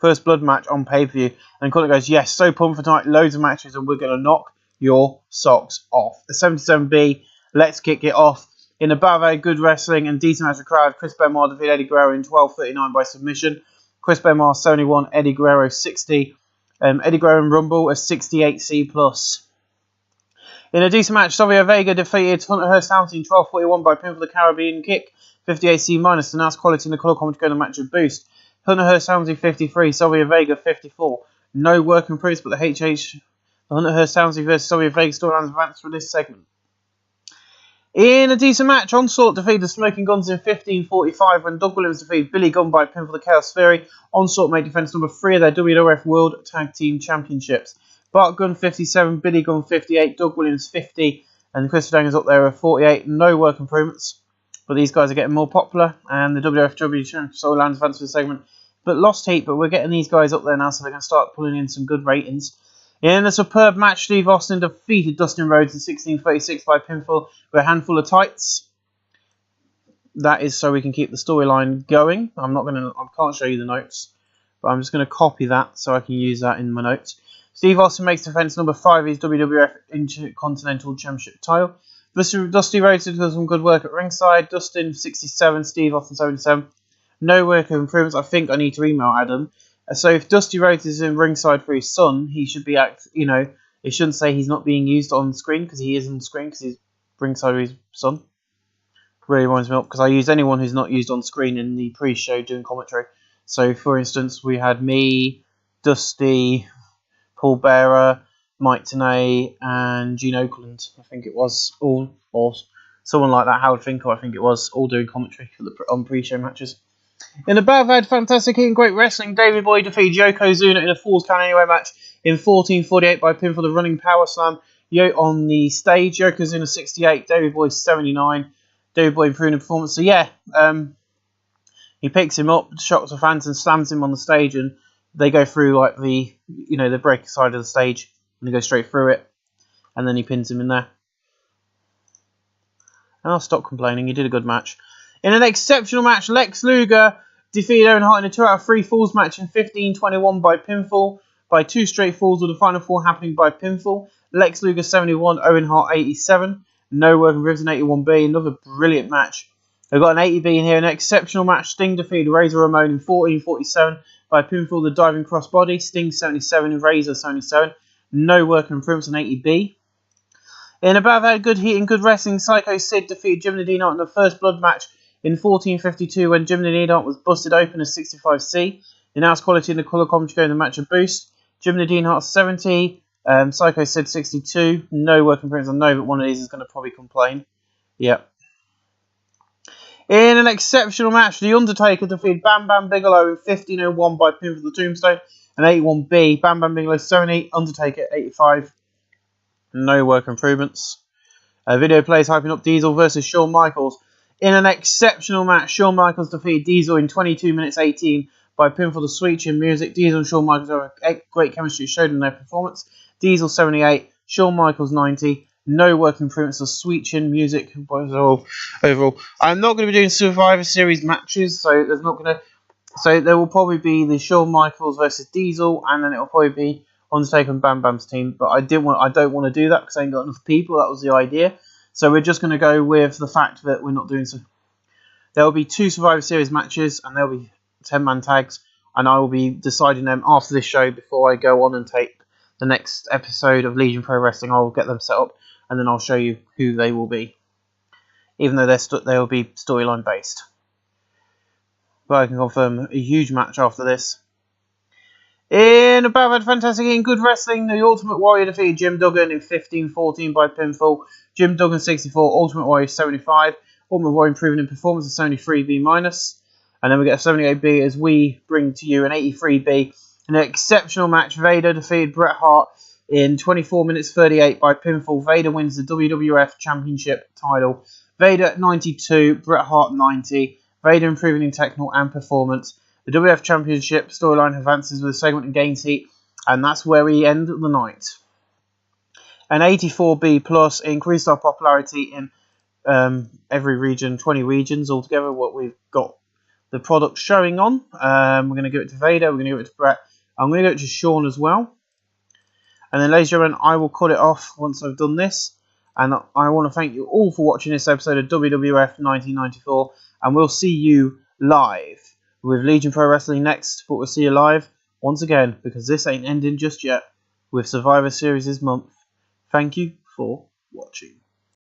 on pay-per-view. And Cornette goes, yes, so pumped for tonight, loads of matches, and we're going to knock your socks off. The 77B, let's kick it off. In a bout good wrestling and decent match of crowd, Chris Benoit defeated Eddie Guerrero in 12:39 by submission. Chris Benoit 71, Eddie Guerrero 60. Eddie Guerrero in Rumble a 68C+. In a decent match, Savio Vega defeated Hunter Hearst Helmsley in 12:41 by pinfall the Caribbean Kick, 58C-. To announce quality in the colour commentary going to match a boost. Hunter Hearst Helmsley 53, Savio Vega 54. No work improvements, but the Hunter Hearst Helmsley versus Savio Vega storylines advanced for this segment. In a decent match, Onslaught defeated the Smoking Guns in 15:45 when Doug Williams defeated Billy Gunn by pinfall the Chaos Theory. Onslaught made defense number 3 of their WWF World Tag Team Championships. Bart Gunn 57, Billy Gunn 58, Doug Williams 50, and Christopher Daniels up there at 48. No work improvements, but these guys are getting more popular, and the WWF storylines advanced for the segment. But lost heat, but we're getting these guys up there now, so they're going to start pulling in some good ratings. In a superb match, Steve Austin defeated Dustin Rhodes in 16:36 by pinfall with a handful of tights. That is so we can keep the storyline going. I can't show you the notes, but I'm just going to copy that so I can use that in my notes. Steve Austin makes defense number 5 of his WWF Intercontinental Championship title. Dusty Rhodes did some good work at ringside. Dustin 67, Steve Austin 77. No work of improvements. I think I need to email Adam. So if Dusty Rhodes is in ringside for his son, he should be, it shouldn't say he's not being used on screen because he is on screen because he's ringside with his son. Really winds me up because I use anyone who's not used on screen in the pre-show doing commentary. So for instance, we had me, Dusty, Paul Bearer, Mike Tenay, and Gene Oakland. I think it was all, or someone like that, Howard Finkel, I think it was, all doing commentary on pre-show matches. In a bout had fantastic and great wrestling, Davey Boy defeated Yokozuna in a Falls Count Anywhere match in 14:48 by pinfall the Running Power Slam. On the stage, Yokozuna 68, Davey Boy 79. Davey Boy improving the performance. So yeah, he picks him up, shocks the fans, and slams him on the stage, and they go through like the break side of the stage, and they go straight through it, and then he pins him in there. And I'll stop complaining. He did a good match. In an exceptional match, Lex Luger defeated Owen Hart in a 2 out of 3 falls match in 15:21 by pinfall, by 2 straight falls with the final 4 happening by pinfall. Lex Luger 71, Owen Hart 87. No work in Rivers in 81B. Another brilliant match. We've got an 80B in here, an exceptional match. Sting defeated Razor Ramon in 14:47 by pinfall the diving crossbody. Sting 77, Razor 77. No working improvements on 80B. In above had good heat and good wrestling, Psycho Sid defeated Jim the Needhart in the first blood match in 14:52 when Jim the Needhart was busted open as 65C. The announced quality in the colour commentary going the match a boost. Jim the Needhart 70, Psycho Sid 62. No working improvements. I know that one of these is going to probably complain. Yep. In an exceptional match, The Undertaker defeated Bam Bam Bigelow in 15:01 by pinfall the Tombstone and 81B. Bam Bam Bigelow 70, Undertaker 85. No work improvements. Video plays hyping up Diesel versus Shawn Michaels. In an exceptional match, Shawn Michaels defeated Diesel in 22 minutes 18 by pinfall the Sweet Chin Music. Diesel and Shawn Michaels have a great chemistry showed in their performance. Diesel 78, Shawn Michaels 90. No work improvements of Sweet Chin Music overall. I'm not going to be doing Survivor Series matches, so there's not going to. So there will probably be the Shawn Michaels versus Diesel, and then it will probably be Undertaker and Bam Bam's team. But I don't want to do that because I ain't got enough people. That was the idea. So we're just going to go with the fact that we're not doing so. There will be 2 Survivor Series matches, and there will be 10-man tags, and I will be deciding them after this show before I go on and tape the next episode of Legion Pro Wrestling. I will get them set up, and then I'll show you who they will be, even though they will be storyline based. But I can confirm a huge match after this. In above had fantastic and good wrestling, the Ultimate Warrior defeated Jim Duggan in 15:14 by pinfall. Jim Duggan 64, Ultimate Warrior 75. Ultimate Warrior improving in performance, it's only 3B-. And then we get a 78B as we bring to you an 83B. An exceptional match, Vader defeated Bret Hart in 24 minutes 38 by pinfall. Vader wins the WWF Championship title. Vader 92, Bret Hart 90. Vader improving in technical and performance. The WWF Championship storyline advances with a segment and gains heat, and that's where we end the night. An 84B plus increased our popularity in every region, 20 regions altogether. What we've got the product showing on. We're going to give it to Vader. We're going to give it to Bret. I'm going to give it to Shawn as well. And then, ladies and gentlemen, I will cut it off once I've done this. And I want to thank you all for watching this episode of WWF 1994. And we'll see you live with Legion Pro Wrestling next. But we'll see you live once again, because this ain't ending just yet, with Survivor Series this month. Thank you for watching.